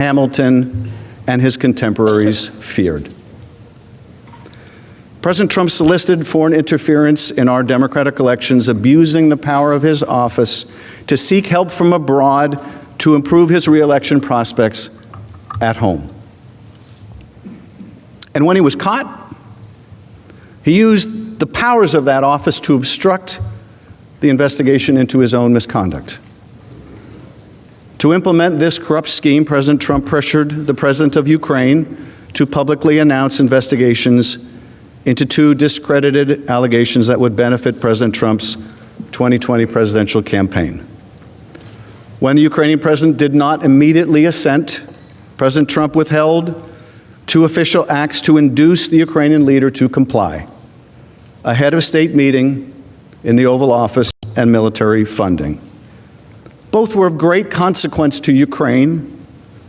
Hamilton and his contemporaries feared. President Trump solicited foreign interference in our democratic elections, abusing the power of his office to seek help from abroad to improve his re-election prospects at home. And when he was caught, he used the powers of that office to obstruct the investigation into his own misconduct. To implement this corrupt scheme, President Trump pressured the president of Ukraine to publicly announce investigations into two discredited allegations that would benefit President Trump's 2020 presidential campaign. When the Ukrainian president did not immediately assent, President Trump withheld two official acts to induce the Ukrainian leader to comply: a head of state meeting in the Oval Office and military funding. Both were of great consequence to Ukraine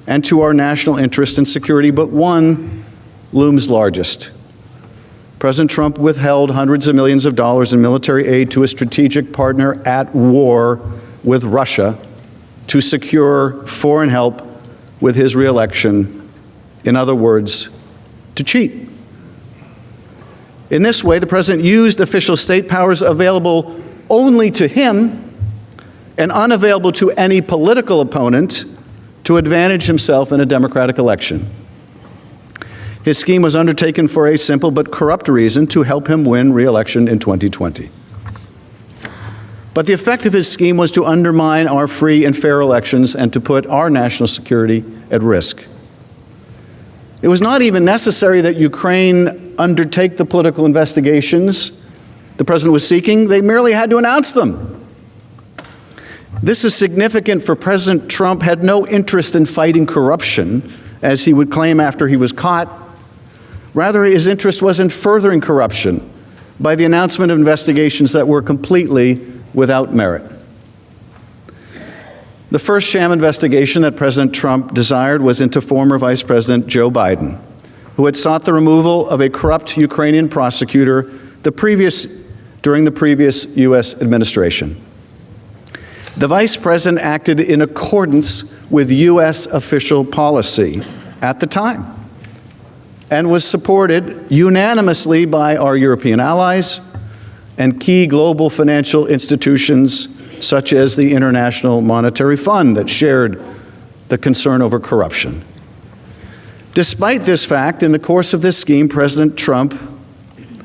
and to our national interest and security, but one looms largest. President Trump withheld hundreds of millions of dollars in military aid to a strategic partner at war with Russia to secure foreign help with his re-election. In other words, to cheat. In this way, the president used official state powers available only to him and unavailable to any political opponent to advantage himself in a democratic election. His scheme was undertaken for a simple but corrupt reason: to help him win re-election in 2020. But the effect of his scheme was to undermine our free and fair elections and to put our national security at risk. It was not even necessary that Ukraine undertake the political investigations the president was seeking. They merely had to announce them. This is significant, for President Trump had no interest in fighting corruption, as he would claim after he was caught. Rather, his interest was in furthering corruption by the announcement of investigations that were completely without merit. The first sham investigation that President Trump desired was into former Vice President Joe Biden, who had sought the removal of a corrupt Ukrainian prosecutor during the previous U.S. administration. The Vice President acted in accordance with U.S. official policy at the time and was supported unanimously by our European allies and key global financial institutions such as the International Monetary Fund that shared the concern over corruption. Despite this fact, in the course of this scheme, President Trump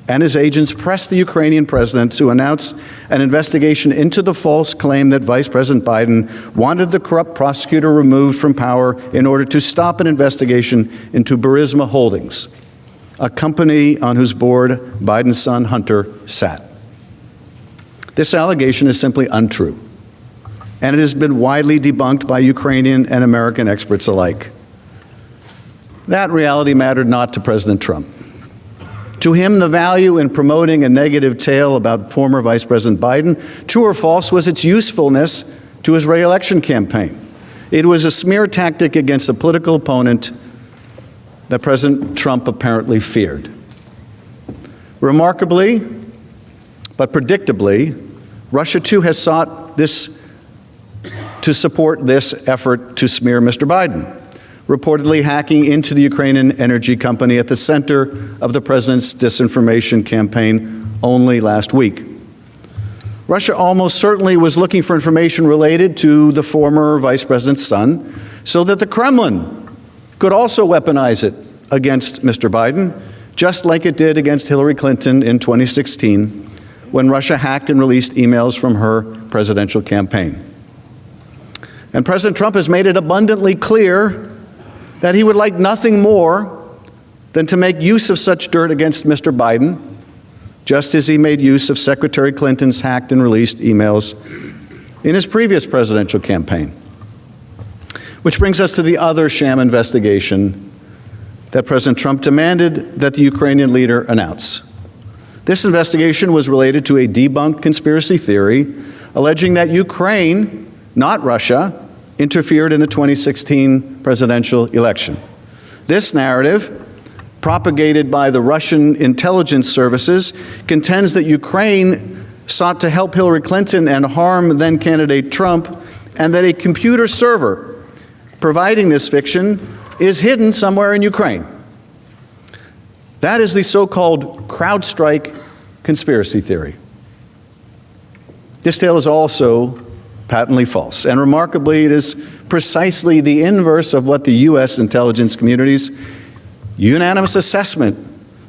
and his agents pressed the Ukrainian president to announce an investigation into the false claim that Vice President Biden wanted the corrupt prosecutor removed from power in order to stop an investigation into Burisma Holdings, a company on whose board Biden's son Hunter sat. This allegation is simply untrue, and it has been widely debunked by Ukrainian and American experts alike. That reality mattered not to President Trump. To him, the value in promoting a negative tale about former Vice President Biden, true or false, was its usefulness to his re-election campaign. It was a smear tactic against a political opponent that President Trump apparently feared. Remarkably, but predictably, Russia too has sought to support this effort to smear Mr. Biden, reportedly hacking into the Ukrainian energy company at the center of the president's disinformation campaign only last week. Russia almost certainly was looking for information related to the former vice president's son so that the Kremlin could also weaponize it against Mr. Biden, just like it did against Hillary Clinton in 2016, when Russia hacked and released emails from her presidential campaign. And President Trump has made it abundantly clear that he would like nothing more than to make use of such dirt against Mr. Biden, just as he made use of Secretary Clinton's hacked and released emails in his previous presidential campaign. Which brings us to the other sham investigation that President Trump demanded that the Ukrainian leader announce. This investigation was related to a debunked conspiracy theory alleging that Ukraine, not Russia, interfered in the 2016 presidential election. This narrative, propagated by the Russian intelligence services, contends that Ukraine sought to help Hillary Clinton and harm then-candidate Trump, and that a computer server providing this fiction is hidden somewhere in Ukraine. That is the so-called CrowdStrike conspiracy theory. This tale is also patently false, and remarkably, it is precisely the inverse of what the U.S. intelligence community's unanimous assessment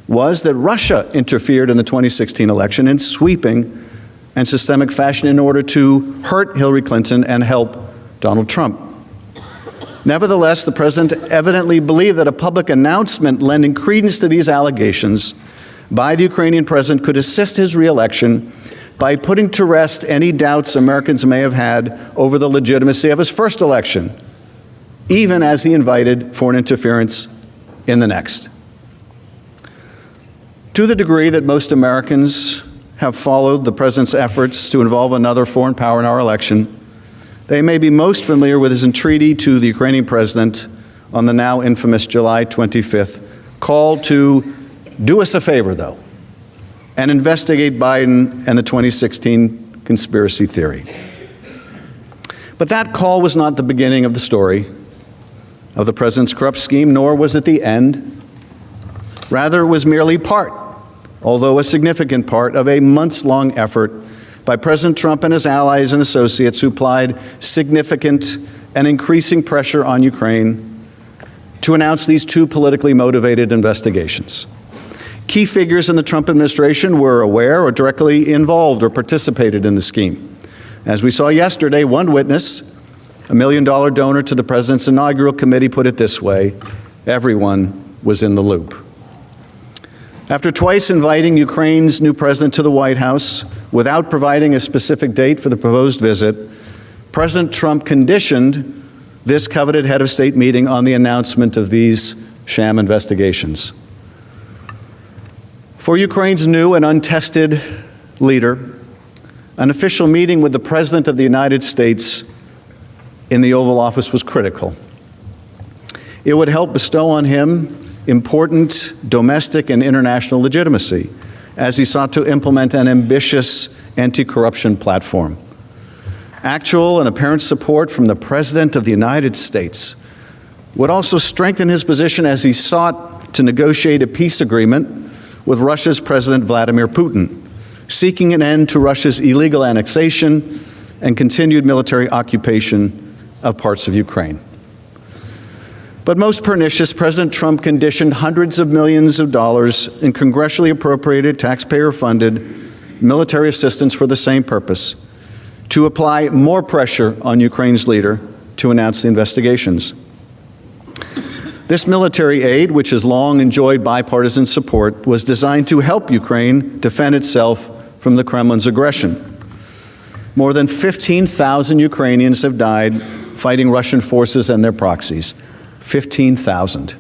was that Russia interfered in the 2016 election in sweeping and systemic fashion in order to hurt Hillary Clinton and help Donald Trump. Nevertheless, the president evidently believed that a public announcement lending credence to these allegations by the Ukrainian president could assist his re-election by putting to rest any doubts Americans may have had over the legitimacy of his first election, even as he invited foreign interference in the next. To the degree that most Americans have followed the president's efforts to involve another foreign power in our election, they may be most familiar with his entreaty to the Ukrainian president on the now infamous July 25th call to do us a favor, though, and investigate Biden and the 2016 conspiracy theory. But that call was not the beginning of the story of the president's corrupt scheme, nor was it the end. Rather, it was merely part, although a significant part, of a months-long effort by President Trump and his allies and associates who applied significant and increasing pressure on Ukraine to announce these two politically motivated investigations. Key figures in the Trump administration were aware or directly involved or participated in the scheme. As we saw yesterday, one witness, a $1 million donor to the president's inaugural committee, put it this way: everyone was in the loop. After twice inviting Ukraine's new president to the White House without providing a specific date for the proposed visit, President Trump conditioned this coveted head of state meeting on the announcement of these sham investigations. For Ukraine's new and untested leader, an official meeting with the President of the United States in the Oval Office was critical. It would help bestow on him important domestic and international legitimacy as he sought to implement an ambitious anti-corruption platform. Actual and apparent support from the President of the United States would also strengthen his position as he sought to negotiate a peace agreement with Russia's President Vladimir Putin, seeking an end to Russia's illegal annexation and continued military occupation of parts of Ukraine. But most pernicious, President Trump conditioned hundreds of millions of dollars in congressionally appropriated, taxpayer-funded military assistance for the same purpose, to apply more pressure on Ukraine's leader to announce the investigations. This military aid, which has long enjoyed bipartisan support, was designed to help Ukraine defend itself from the Kremlin's aggression. More than 15,000 Ukrainians have died fighting Russian forces and their proxies. 15,000.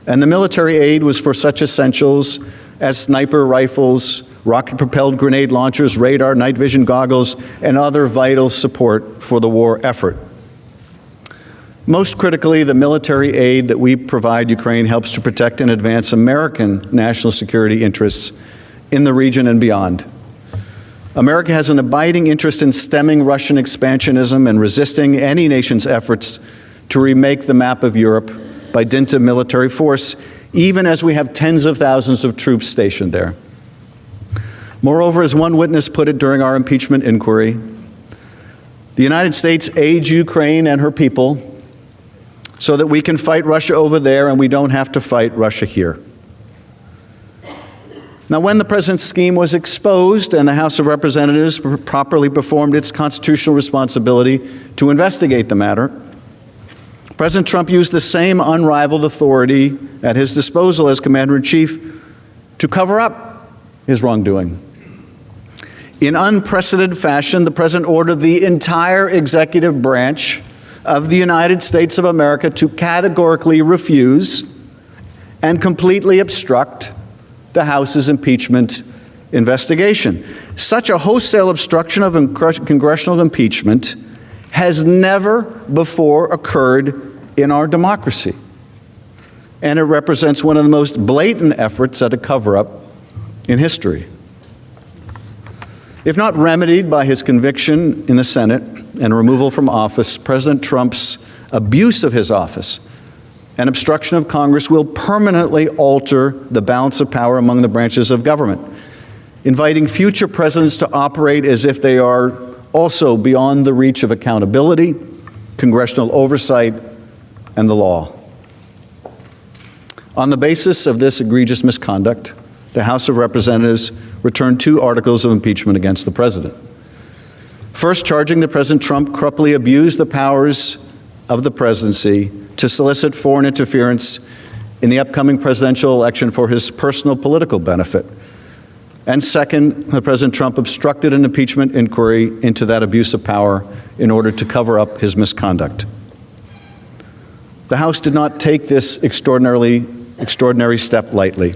And the military aid was for such essentials as sniper rifles, rocket-propelled grenade launchers, radar, night vision goggles, and other vital support for the war effort. Most critically, the military aid that we provide Ukraine helps to protect and advance American national security interests in the region and beyond. America has an abiding interest in stemming Russian expansionism and resisting any nation's efforts to remake the map of Europe by dint of military force, even as we have tens of thousands of troops stationed there. Moreover, as one witness put it during our impeachment inquiry, the United States aids Ukraine and her people so that we can fight Russia over there and we don't have to fight Russia here. Now, when the president's scheme was exposed and the House of Representatives properly performed its constitutional responsibility to investigate the matter, President Trump used the same unrivaled authority at his disposal as Commander-in-Chief to cover up his wrongdoing. In unprecedented fashion, the president ordered the entire executive branch of the United States of America to categorically refuse and completely obstruct the House's impeachment investigation. Such a wholesale obstruction of congressional impeachment has never before occurred in our democracy, and it represents one of the most blatant efforts at a cover-up in history. If not remedied by his conviction in the Senate and removal from office, President Trump's abuse of his office, and obstruction of Congress will permanently alter the balance of power among the branches of government, inviting future presidents to operate as if they are also beyond the reach of accountability, congressional oversight, and the law. On the basis of this egregious misconduct, the House of Representatives returned 2 articles of impeachment against the president. First, charging that President Trump corruptly abused the powers of the presidency to solicit foreign interference in the upcoming presidential election for his personal political benefit. And second, that President Trump obstructed an impeachment inquiry into that abuse of power in order to cover up his misconduct. The House did not take this extraordinary step lightly.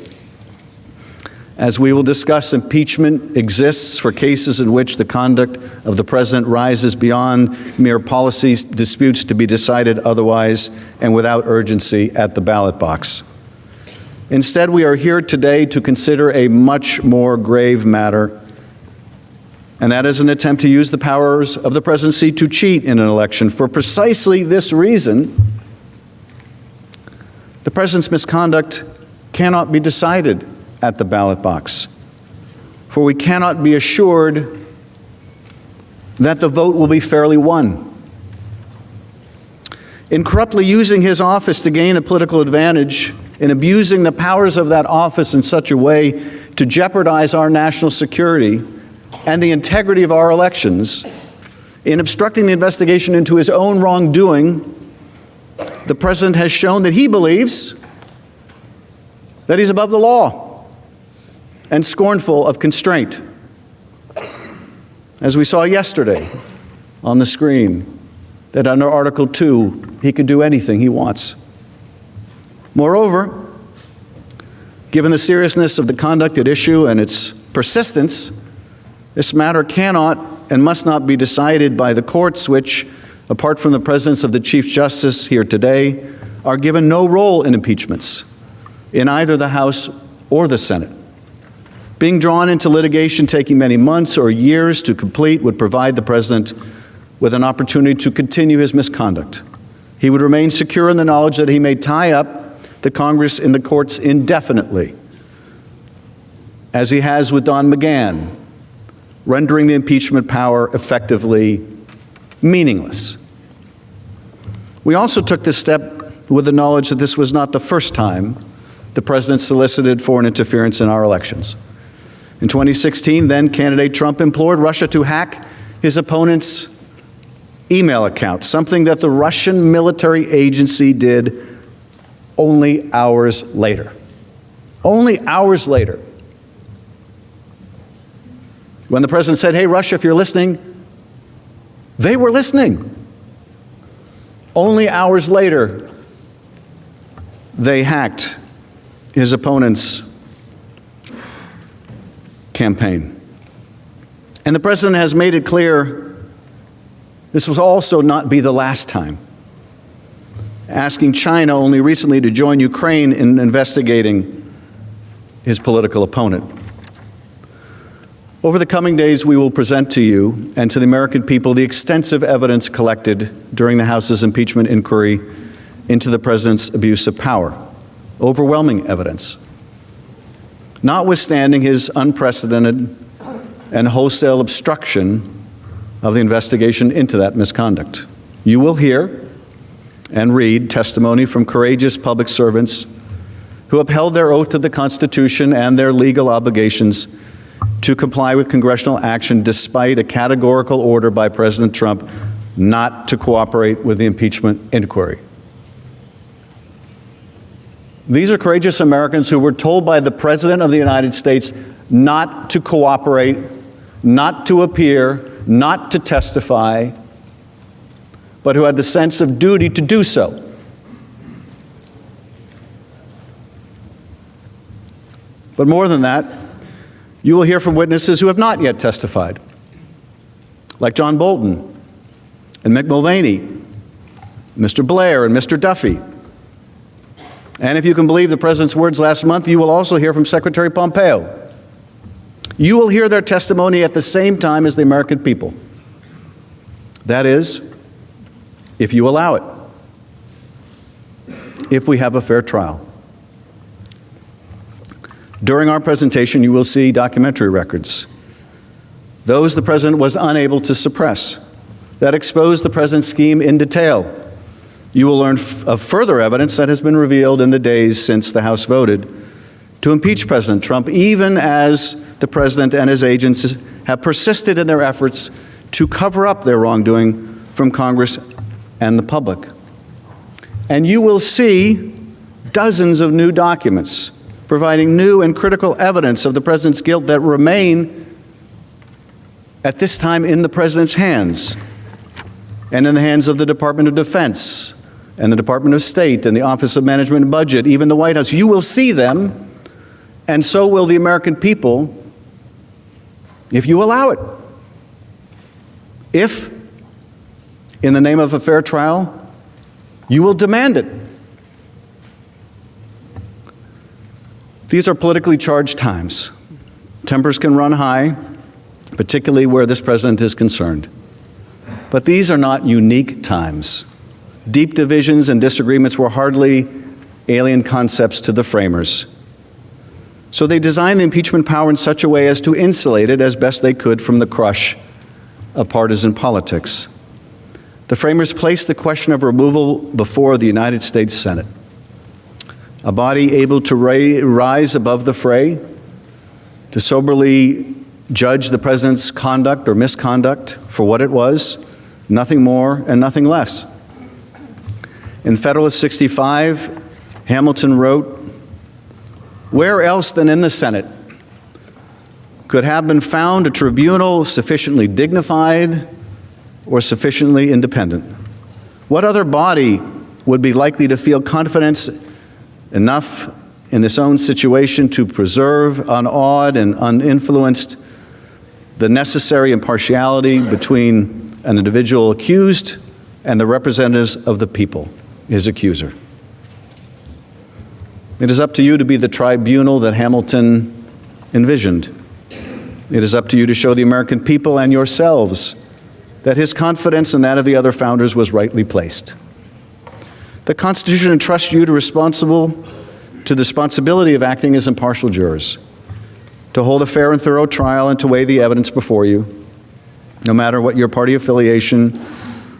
As we will discuss, impeachment exists for cases in which the conduct of the president rises beyond mere policy disputes to be decided otherwise and without urgency at the ballot box. Instead, we are here today to consider a much more grave matter, and that is an attempt to use the powers of the presidency to cheat in an election. For precisely this reason, the president's misconduct cannot be decided at the ballot box, for we cannot be assured that the vote will be fairly won. In corruptly using his office to gain a political advantage, in abusing the powers of that office in such a way to jeopardize our national security and the integrity of our elections, in obstructing the investigation into his own wrongdoing, the president has shown that he believes that he's above the law and scornful of constraint. As we saw yesterday on the screen, that under Article 2, he can do anything he wants. Moreover, given the seriousness of the conduct at issue and its persistence, this matter cannot and must not be decided by the courts, which, apart from the presence of the Chief Justice here today, are given no role in impeachments in either the House or the Senate. Being drawn into litigation taking many months or years to complete would provide the president with an opportunity to continue his misconduct. He would remain secure in the knowledge that he may tie up the Congress in the courts indefinitely, as he has with Don McGahn, rendering the impeachment power effectively meaningless. We also took this step with the knowledge that this was not the first time the president solicited foreign interference in our elections. In 2016, then candidate Trump implored Russia to hack his opponent's email account, something that the Russian military agency did only hours later. Only hours later. When the president said, "Hey, Russia, if you're listening," they were listening. Only hours later, they hacked his opponent's campaign. And the president has made it clear this will also not be the last time, asking China only recently to join Ukraine in investigating his political opponent. Over the coming days, we will present to you and to the American people the extensive evidence collected during the House's impeachment inquiry into the president's abuse of power. Overwhelming evidence. Notwithstanding his unprecedented and wholesale obstruction of the investigation into that misconduct. You will hear and read testimony from courageous public servants who upheld their oath to the Constitution and their legal obligations to comply with congressional action despite a categorical order by President Trump not to cooperate with the impeachment inquiry. These are courageous Americans who were told by the President of the United States not to cooperate, not to appear, not to testify, but who had the sense of duty to do so. But more than that, you will hear from witnesses who have not yet testified, like John Bolton and Mick Mulvaney, Mr. Blair and Mr. Duffy. And if you can believe the President's words last month, you will also hear from Secretary Pompeo. You will hear their testimony at the same time as the American people. That is, if you allow it. if we have a fair trial. During our presentation, you will see documentary records. Those the President was unable to suppress, that expose the President's scheme in detail. You will learn of further evidence that has been revealed in the days since the House voted to impeach President Trump, even as the President and his agents have persisted in their efforts to cover up their wrongdoing from Congress and the public. And you will see dozens of new documents providing new and critical evidence of the President's guilt that remain at this time in the President's hands and in the hands of the Department of Defense and the Department of State and the Office of Management and Budget, even the White House. You will see them, and so will the American people if you allow it. If, in the name of a fair trial, you will demand it. These are politically charged times. Tempers can run high, particularly where this President is concerned. But these are not unique times. Deep divisions and disagreements were hardly alien concepts to the framers. So they designed the impeachment power in such a way as to insulate it as best they could from the crush of partisan politics. The framers placed the question of removal before the United States Senate, a body able to rise above the fray, to soberly judge the President's conduct or misconduct for what it was, nothing more and nothing less. In Federalist 65, Hamilton wrote, "Where else than in the Senate could have been found a tribunal sufficiently dignified or sufficiently independent? What other body would be likely to feel confidence enough in its own situation to preserve unawed and uninfluenced the necessary impartiality between an individual accused and the representatives of the people, his accuser?" It is up to you to be the tribunal that Hamilton envisioned. It is up to you to show the American people and yourselves that his confidence and that of the other founders was rightly placed. The Constitution entrusts you to the responsibility of acting as impartial jurors, to hold a fair and thorough trial and to weigh the evidence before you, no matter what your party affiliation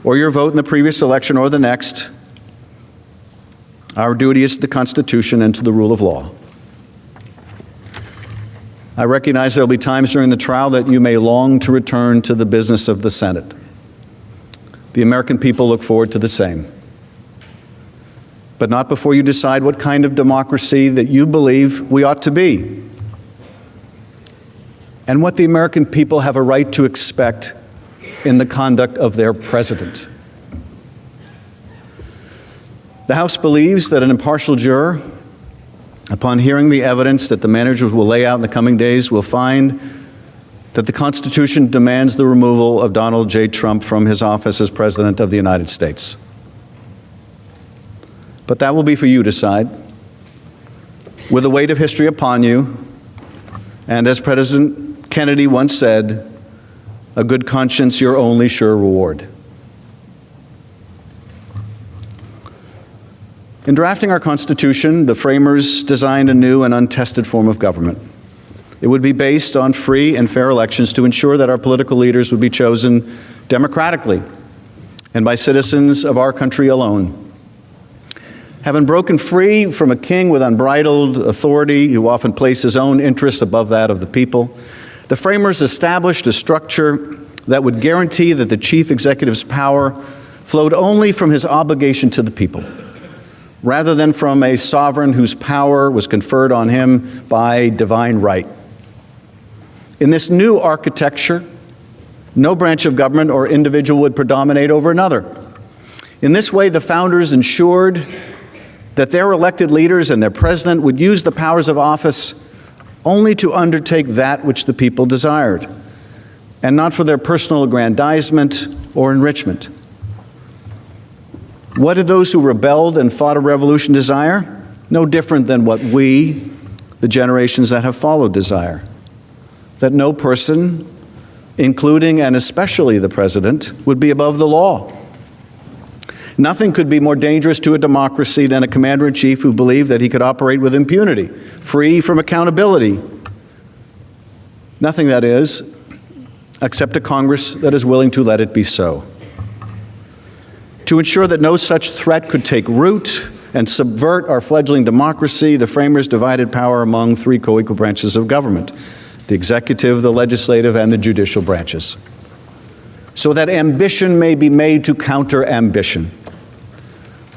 or your vote in the previous election or the next. Our duty is to the Constitution and to the rule of law. I recognize there will be times during the trial that you may long to return to the business of the Senate. The American people look forward to the same. But not before you decide what kind of democracy that you believe we ought to be, and what the American people have a right to expect in the conduct of their president. The House believes that an impartial juror, upon hearing the evidence that the managers will lay out in the coming days, will find that the Constitution demands the removal of Donald J. Trump from his office as President of the United States. But that will be for you to decide. With the weight of history upon you, and as President Kennedy once said, a good conscience your only sure reward. In drafting our Constitution, the framers designed a new and untested form of government. It would be based on free and fair elections to ensure that our political leaders would be chosen democratically and by citizens of our country alone. Having broken free from a king with unbridled authority who often placed his own interests above that of the people, the framers established a structure that would guarantee that the chief executive's power flowed only from his obligation to the people, rather than from a sovereign whose power was conferred on him by divine right. In this new architecture, no branch of government or individual would predominate over another. In this way, the founders ensured that their elected leaders and their president would use the powers of office only to undertake that which the people desired, and not for their personal aggrandizement or enrichment. What did those who rebelled and fought a revolution desire? No different than what we, the generations that have followed, desire. That no person, including and especially the president, would be above the law. Nothing could be more dangerous to a democracy than a commander-in-chief who believed that he could operate with impunity, free from accountability. Nothing, that is, except a Congress that is willing to let it be so. To ensure that no such threat could take root and subvert our fledgling democracy, the framers divided power among three co-equal branches of government: the executive, the legislative, and the judicial branches, so that ambition may be made to counter ambition.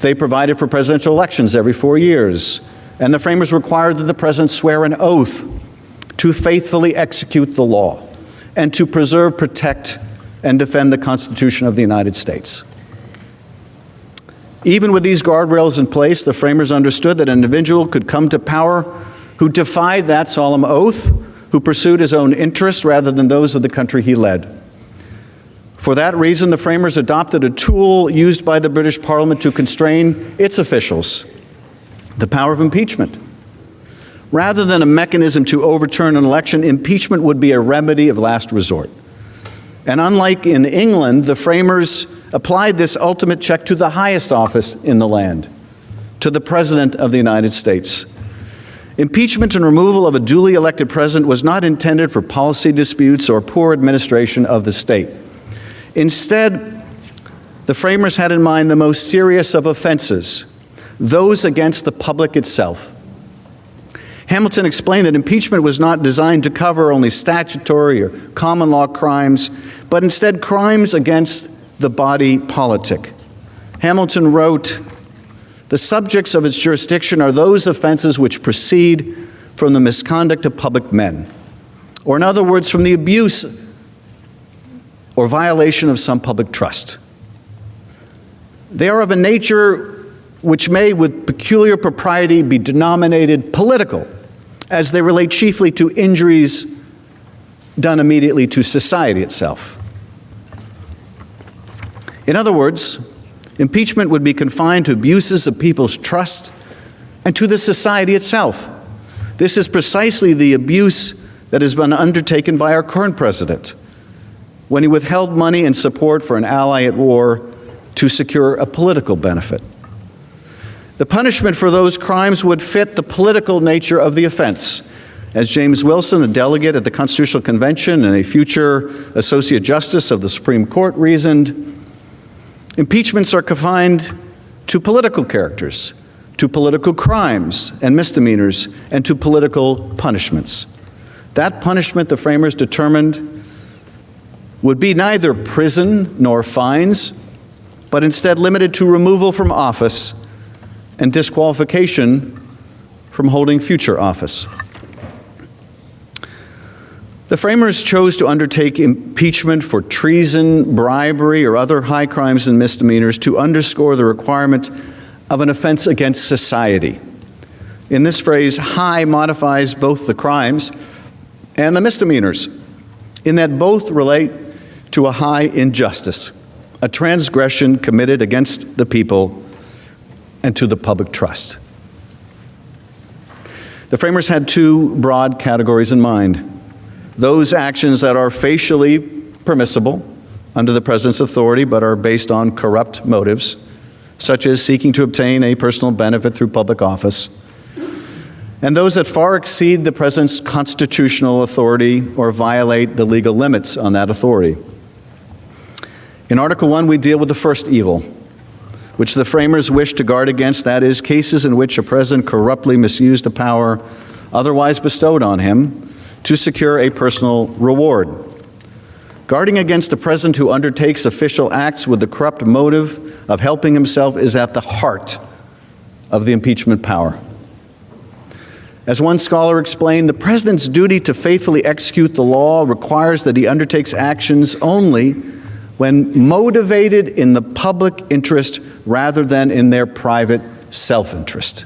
They provided for presidential elections every 4 years, and the framers required that the president swear an oath to faithfully execute the law and to preserve, protect, and defend the Constitution of the United States. Even with these guardrails in place, the framers understood that an individual could come to power who defied that solemn oath, who pursued his own interests rather than those of the country he led. For that reason, the framers adopted a tool used by the British Parliament to constrain its officials: the power of impeachment. Rather than a mechanism to overturn an election, impeachment would be a remedy of last resort. And unlike in England, the framers applied this ultimate check to the highest office in the land, to the President of the United States. Impeachment and removal of a duly elected president was not intended for policy disputes or poor administration of the state. Instead, the framers had in mind the most serious of offenses, those against the public itself. Hamilton explained that impeachment was not designed to cover only statutory or common law crimes, but instead crimes against the body politic. Hamilton wrote, "The subjects of its jurisdiction are those offenses which proceed from the misconduct of public men," or in other words, from the abuse or violation of some public trust. They are of a nature which may with peculiar propriety be denominated political, as they relate chiefly to injuries done immediately to society itself. In other words, impeachment would be confined to abuses of people's trust and to the society itself. This is precisely the abuse that has been undertaken by our current president when he withheld money and support for an ally at war to secure a political benefit. The punishment for those crimes would fit the political nature of the offense. As James Wilson, a delegate at the Constitutional Convention and a future Associate Justice of the Supreme Court, reasoned, impeachments are confined to political characters, to political crimes and misdemeanors, and to political punishments. That punishment, the framers determined, would be neither prison nor fines, but instead limited to removal from office and disqualification from holding future office. The framers chose to undertake impeachment for treason, bribery, or other high crimes and misdemeanors to underscore the requirement of an offense against society. In this phrase, high modifies both the crimes and the misdemeanors, in that both relate to a high injustice, a transgression committed against the people and to the public trust. The framers had two broad categories in mind: those actions that are facially permissible under the president's authority but are based on corrupt motives, such as seeking to obtain a personal benefit through public office, and those that far exceed the president's constitutional authority or violate the legal limits on that authority. In Article 1, we deal with the first evil, which the framers wished to guard against, that is, cases in which a president corruptly misused a power otherwise bestowed on him to secure a personal reward. Guarding against a president who undertakes official acts with the corrupt motive of helping himself is at the heart of the impeachment power. As one scholar explained, the president's duty to faithfully execute the law requires that he undertakes actions only when motivated in the public interest rather than in their private self-interest.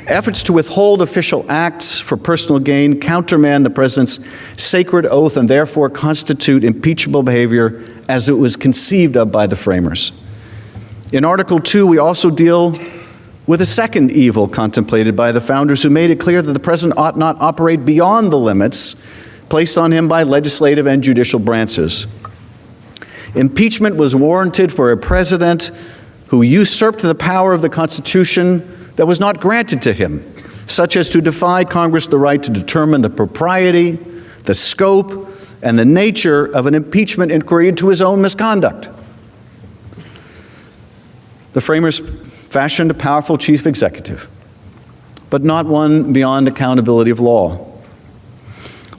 Efforts to withhold official acts for personal gain countermand the president's sacred oath and therefore constitute impeachable behavior as it was conceived of by the framers. In Article 2, we also deal with a second evil contemplated by the founders, who made it clear that the president ought not operate beyond the limits placed on him by legislative and judicial branches. Impeachment was warranted for a president who usurped the power of the Constitution that was not granted to him, such as to defy Congress the right to determine the propriety, the scope, and the nature of an impeachment inquiry into his own misconduct. The framers fashioned a powerful chief executive, but not one beyond accountability of law.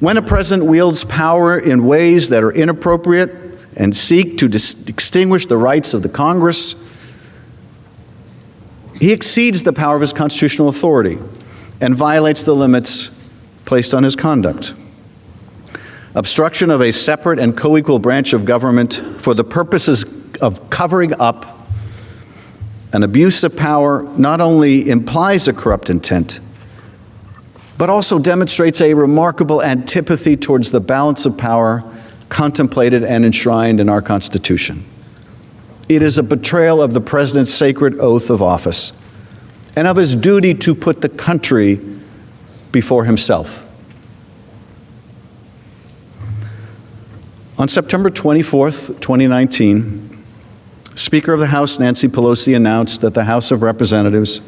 When a president wields power in ways that are inappropriate and seek to extinguish the rights of the Congress, he exceeds the power of his constitutional authority and violates the limits placed on his conduct. Obstruction of a separate and co-equal branch of government for the purposes of covering up an abuse of power not only implies a corrupt intent, but also demonstrates a remarkable antipathy towards the balance of power contemplated and enshrined in our Constitution. It is a betrayal of the President's sacred oath of office and of his duty to put the country before himself. On September 24th, 2019, Speaker of the House Nancy Pelosi announced that the House of Representatives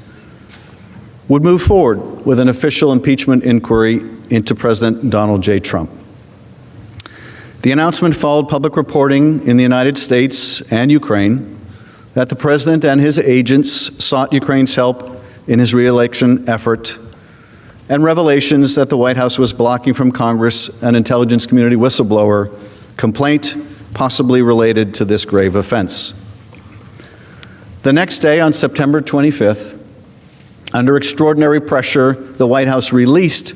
would move forward with an official impeachment inquiry into President Donald J. Trump. The announcement followed public reporting in the United States and Ukraine that the President and his agents sought Ukraine's help in his re-election effort, and revelations that the White House was blocking from Congress an intelligence community whistleblower complaint possibly related to this grave offense. The next day, on September 25th, under extraordinary pressure, the White House released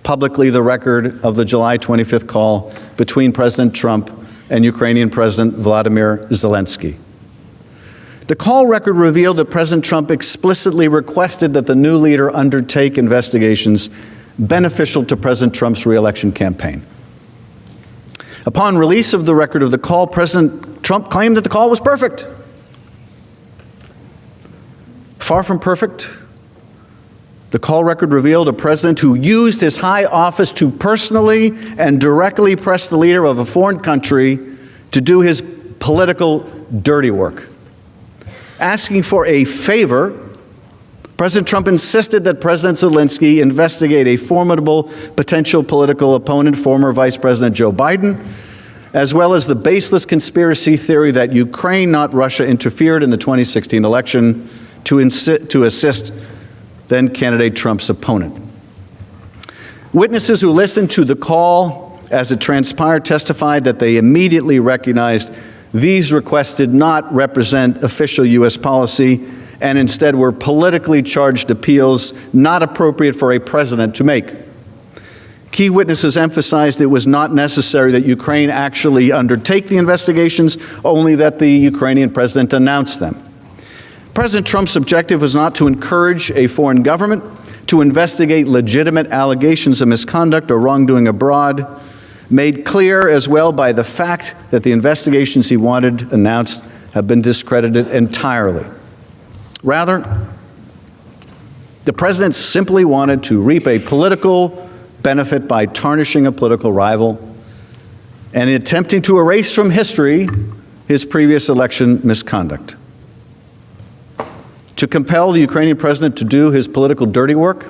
publicly the record of the July 25th call between President Trump and Ukrainian President Vladimir Zelensky. The call record revealed that President Trump explicitly requested that the new leader undertake investigations beneficial to President Trump's re-election campaign. Upon release of the record of the call, President Trump claimed that the call was perfect. Far from perfect, the call record revealed a president who used his high office to personally and directly press the leader of a foreign country to do his political dirty work. Asking for a favor, President Trump insisted that President Zelensky investigate a formidable potential political opponent, former Vice President Joe Biden, as well as the baseless conspiracy theory that Ukraine, not Russia, interfered in the 2016 election to assist then-candidate Trump's opponent. Witnesses who listened to the call as it transpired testified that they immediately recognized these requests did not represent official U.S. policy and instead were politically charged appeals not appropriate for a president to make. Key witnesses emphasized it was not necessary that Ukraine actually undertake the investigations, only that the Ukrainian president announce them. President Trump's objective was not to encourage a foreign government to investigate legitimate allegations of misconduct or wrongdoing abroad, made clear as well by the fact that the investigations he wanted announced have been discredited entirely. Rather, the president simply wanted to reap a political benefit by tarnishing a political rival and attempting to erase from history his previous election misconduct. To compel the Ukrainian president to do his political dirty work,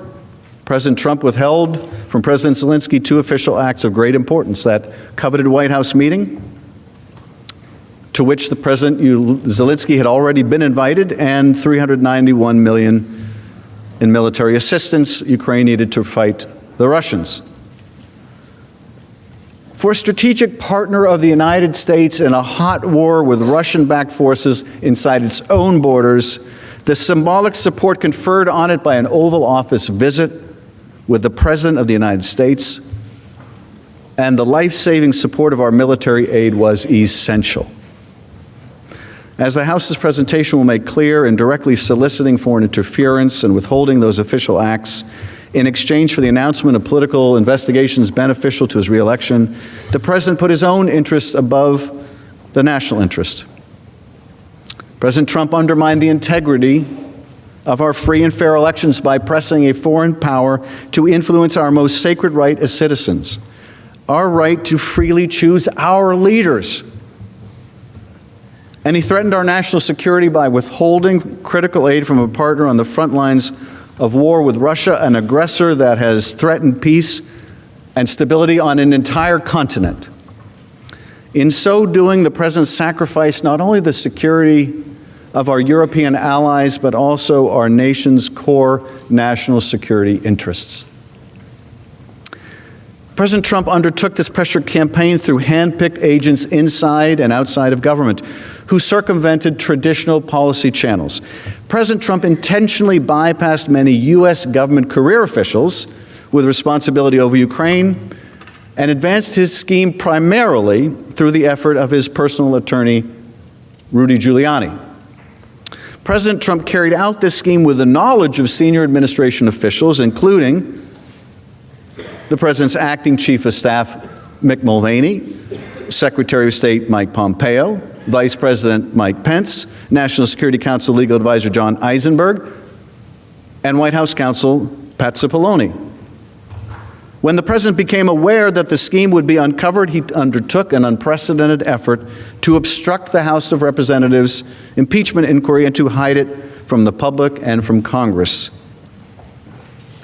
President Trump withheld from President Zelensky two official acts of great importance: that coveted White House meeting, to which the President Zelensky had already been invited, and $391 million in military assistance Ukraine needed to fight the Russians. For a strategic partner of the United States in a hot war with Russian-backed forces inside its own borders, the symbolic support conferred on it by an Oval Office visit with the President of the United States and the life-saving support of our military aid was essential. As the House's presentation will make clear, in directly soliciting foreign interference and withholding those official acts in exchange for the announcement of political investigations beneficial to his re-election, the President put his own interests above the national interest. President Trump undermined the integrity of our free and fair elections by pressing a foreign power to influence our most sacred right as citizens, our right to freely choose our leaders. And he threatened our national security by withholding critical aid from a partner on the front lines of war with Russia, an aggressor that has threatened peace and stability on an entire continent. In so doing, the President sacrificed not only the security of our European allies, but also our nation's core national security interests. President Trump undertook this pressure campaign through hand-picked agents inside and outside of government who circumvented traditional policy channels. President Trump intentionally bypassed many U.S. government career officials with responsibility over Ukraine and advanced his scheme primarily through the effort of his personal attorney, Rudy Giuliani. President Trump carried out this scheme with the knowledge of senior administration officials, including the President's acting Chief of Staff, Mick Mulvaney, Secretary of State Mike Pompeo, Vice President Mike Pence, National Security Council Legal Advisor John Eisenberg, and White House counsel Pat Cipollone. When the President became aware that the scheme would be uncovered, he undertook an unprecedented effort to obstruct the House of Representatives' impeachment inquiry and to hide it from the public and from Congress,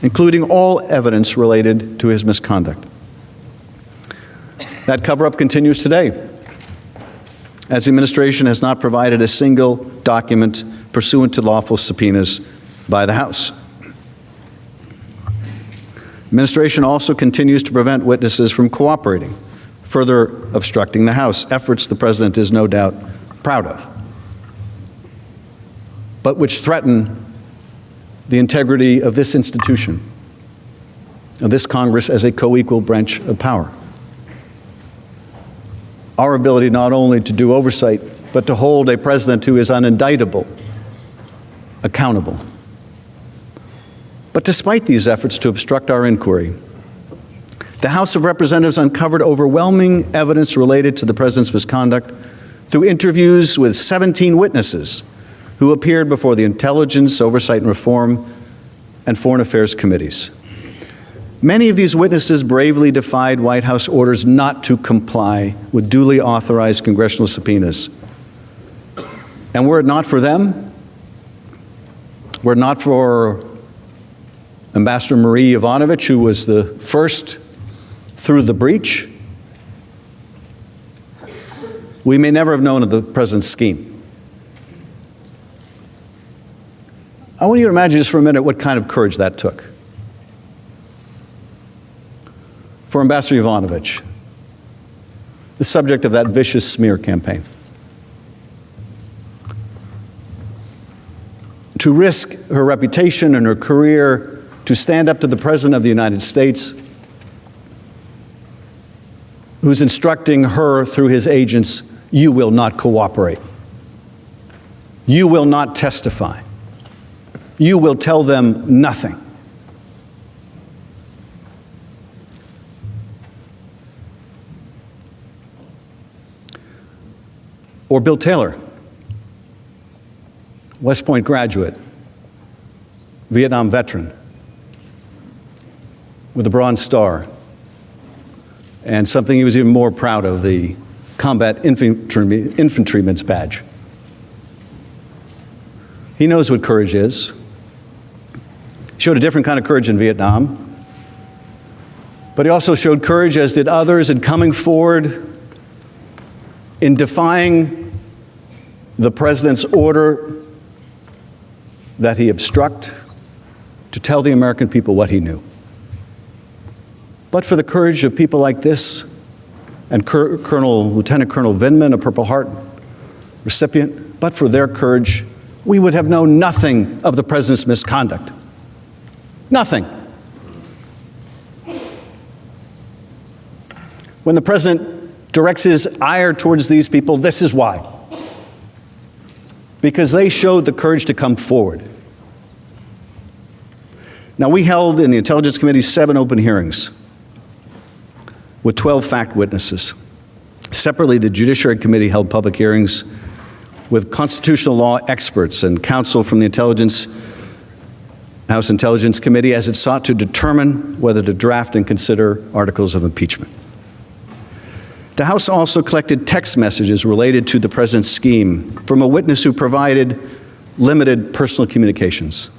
including all evidence related to his misconduct. That cover-up continues today, as the administration has not provided a single document pursuant to lawful subpoenas by the House. The administration also continues to prevent witnesses from cooperating, further obstructing the House, efforts the President is no doubt proud of, but which threaten the integrity of this institution, of this Congress as a co-equal branch of power. Our ability not only to do oversight, but to hold a president who is unindictable accountable. But despite these efforts to obstruct our inquiry, the House of Representatives uncovered overwhelming evidence related to the President's misconduct through interviews with 17 witnesses who appeared before the Intelligence, Oversight and Reform, and Foreign Affairs committees. Many of these witnesses bravely defied White House orders not to comply with duly authorized congressional subpoenas. And were it not for them, were it not for Ambassador Marie Yovanovitch, who was the first through the breach, we may never have known of the President's scheme. I want you to imagine just for a minute what kind of courage that took. For Ambassador Yovanovitch, the subject of that vicious smear campaign, to risk her reputation and her career to stand up to the President of the United States, who's instructing her through his agents, you will not cooperate. You will not testify. You will tell them nothing. Or Bill Taylor, West Point graduate, Vietnam veteran, with a Bronze Star, and something he was even more proud of, the Combat Infantryman's Badge. He knows what courage is. He showed a different kind of courage in Vietnam, but he also showed courage, as did others, in coming forward, in defying the President's order that he obstruct, to tell the American people what he knew. But for the courage of people like this, and Lieutenant Colonel Vindman, a Purple Heart recipient, but for their courage, we would have known nothing of the President's misconduct. Nothing. When the President directs his ire towards these people, this is why. Because they showed the courage to come forward. Now, we held in the Intelligence Committee 7 open hearings with 12 fact witnesses. Separately, the Judiciary Committee held public hearings with constitutional law experts and counsel from the House Intelligence Committee as it sought to determine whether to draft and consider articles of impeachment. The House also collected text messages related to the president's scheme from a witness who provided limited personal communications.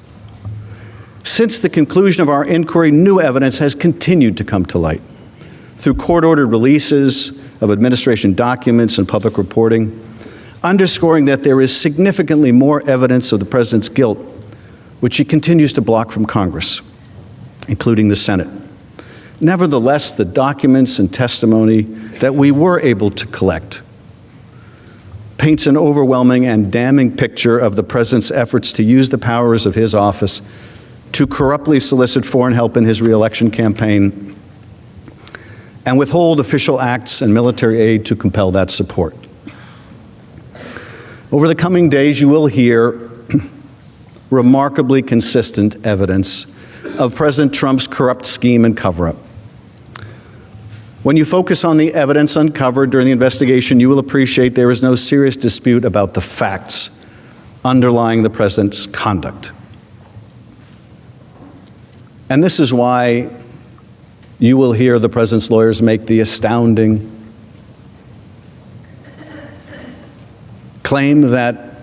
Since the conclusion of our inquiry, new evidence has continued to come to light through court-ordered releases of administration documents and public reporting, underscoring that there is significantly more evidence of the president's guilt, which he continues to block from Congress, including the Senate. Nevertheless, the documents and testimony that we were able to collect paints an overwhelming and damning picture of the president's efforts to use the powers of his office to corruptly solicit foreign help in his re-election campaign and withhold official acts and military aid to compel that support. Over the coming days, you will hear remarkably consistent evidence of President Trump's corrupt scheme and cover-up. When you focus on the evidence uncovered during the investigation, you will appreciate there is no serious dispute about the facts underlying the president's conduct. And this is why you will hear the president's lawyers make the astounding claim that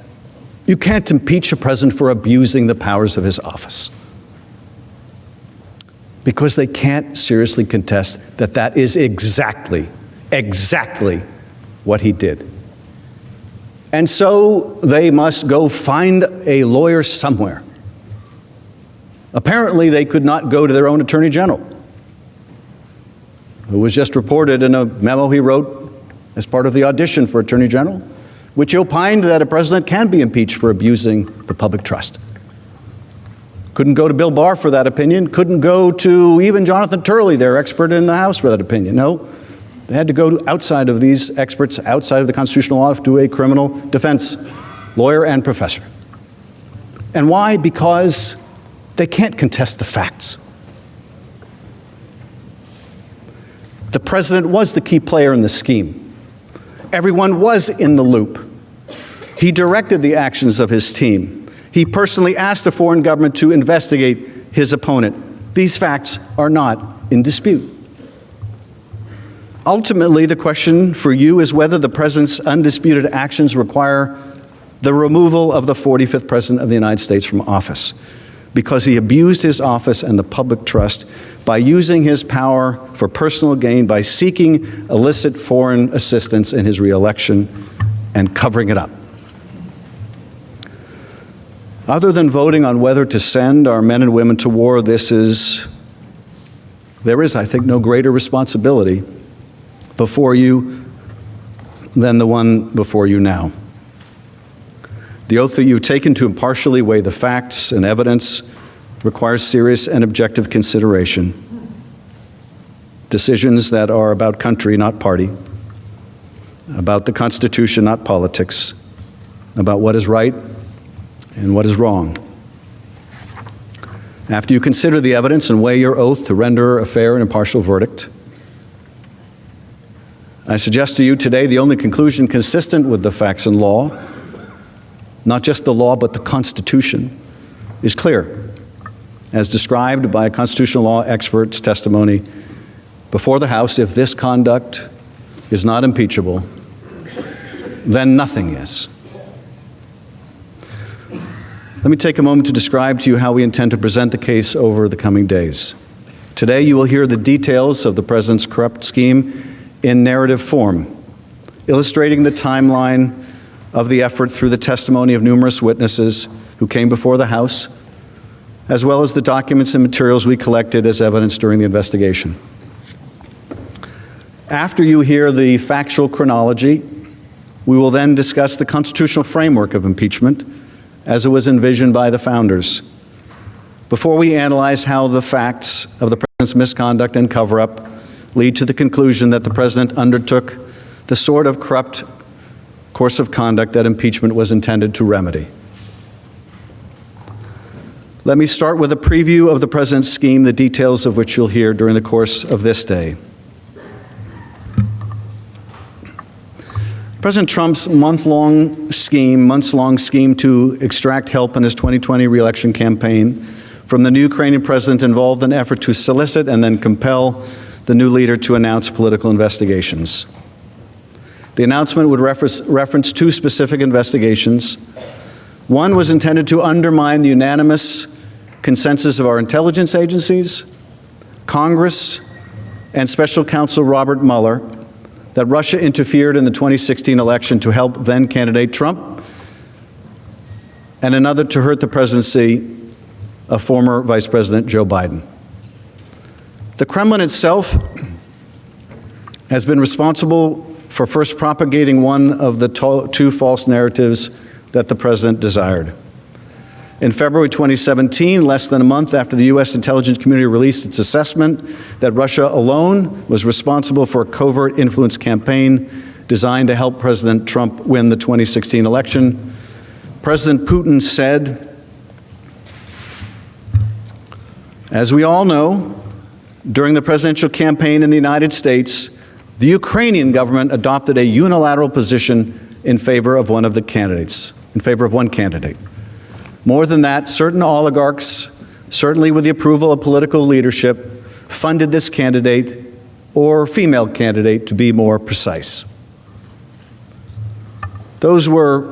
you can't impeach a president for abusing the powers of his office, because they can't seriously contest that that is exactly what he did. And so they must go find a lawyer somewhere. Apparently, they could not go to their own attorney general, who was just reported in a memo he wrote as part of the audition for attorney general, which opined that a president can be impeached for abusing the public trust. Couldn't go to Bill Barr for that opinion, couldn't go to even Jonathan Turley, their expert in the House, for that opinion. No, they had to go outside of these experts, outside of the constitutional law, to a criminal defense lawyer and professor. And why? Because they can't contest the facts. The president was the key player in the scheme. Everyone was in the loop. He directed the actions of his team. He personally asked a foreign government to investigate his opponent. These facts are not in dispute. Ultimately, the question for you is whether the president's undisputed actions require the removal of the 45th president of the United States from office, because he abused his office and the public trust by using his power for personal gain, by seeking illicit foreign assistance in his re-election and covering it up. Other than voting on whether to send our men and women to war, there is, I think, no greater responsibility before you than the one before you now. The oath that you've taken to impartially weigh the facts and evidence requires serious and objective consideration. Decisions that are about country, not party, about the Constitution, not politics, about what is right and what is wrong. After you consider the evidence and weigh your oath to render a fair and impartial verdict, I suggest to you today the only conclusion consistent with the facts and law, not just the law but the Constitution, is clear, as described by a constitutional law expert's testimony before the House. If this conduct is not impeachable, then nothing is. Let me take a moment to describe to you how we intend to present the case over the coming days. Today, you will hear the details of the president's corrupt scheme in narrative form, illustrating the timeline of the effort through the testimony of numerous witnesses who came before the House, as well as the documents and materials we collected as evidence during the investigation. After you hear the factual chronology, we will then discuss the constitutional framework of impeachment as it was envisioned by the founders, before we analyze how the facts of the president's misconduct and cover-up lead to the conclusion that the president undertook the sort of corrupt course of conduct that impeachment was intended to remedy. Let me start with a preview of the president's scheme, the details of which you'll hear during the course of this day. President Trump's months-long scheme to extract help in his 2020 re-election campaign from the new Ukrainian president involved an effort to solicit and then compel the new leader to announce political investigations. The announcement would reference two specific investigations. One was intended to undermine the unanimous consensus of our intelligence agencies, Congress, and Special Counsel Robert Mueller that Russia interfered in the 2016 election to help then-candidate Trump, and another to hurt the presidency of former Vice President Joe Biden. The Kremlin itself has been responsible for first propagating one of the two false narratives that the president desired. In February 2017, less than a month after the U.S. intelligence community released its assessment that Russia alone was responsible for a covert influence campaign designed to help President Trump win the 2016 election, President Putin said, "As we all know, during the presidential campaign in the United States, the Ukrainian government adopted a unilateral position in favor of one candidate. More than that, certain oligarchs, certainly with the approval of political leadership, funded this candidate, or female candidate to be more precise." Those were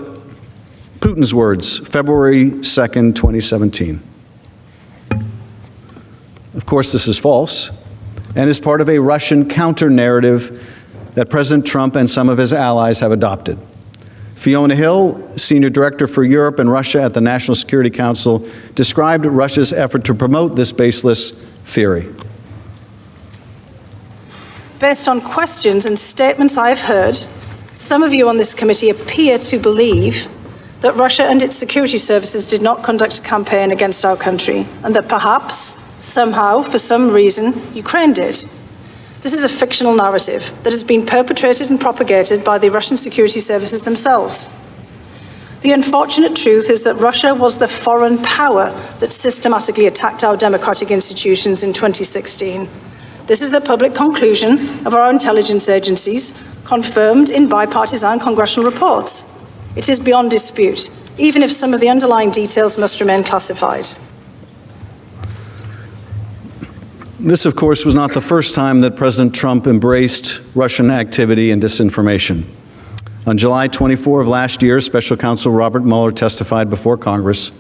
Putin's words, February 2nd, 2017. Of course, this is false and is part of a Russian counter-narrative that President Trump and some of his allies have adopted. Fiona Hill, Senior Director for Europe and Russia at the National Security Council, described Russia's effort to promote this baseless theory. Based on questions and statements I've heard, some of you on this committee appear to believe that Russia and its security services did not conduct a campaign against our country, and that perhaps, somehow, for some reason, Ukraine did. This is a fictional narrative that has been perpetrated and propagated by the Russian security services themselves. The unfortunate truth is that Russia was the foreign power that systematically attacked our democratic institutions in 2016. This is the public conclusion of our intelligence agencies, confirmed in bipartisan congressional reports. It is beyond dispute, even if some of the underlying details must remain classified. This, of course, was not the first time that President Trump embraced Russian activity and disinformation. On July 24 of last year, Special Counsel Robert Mueller testified before Congress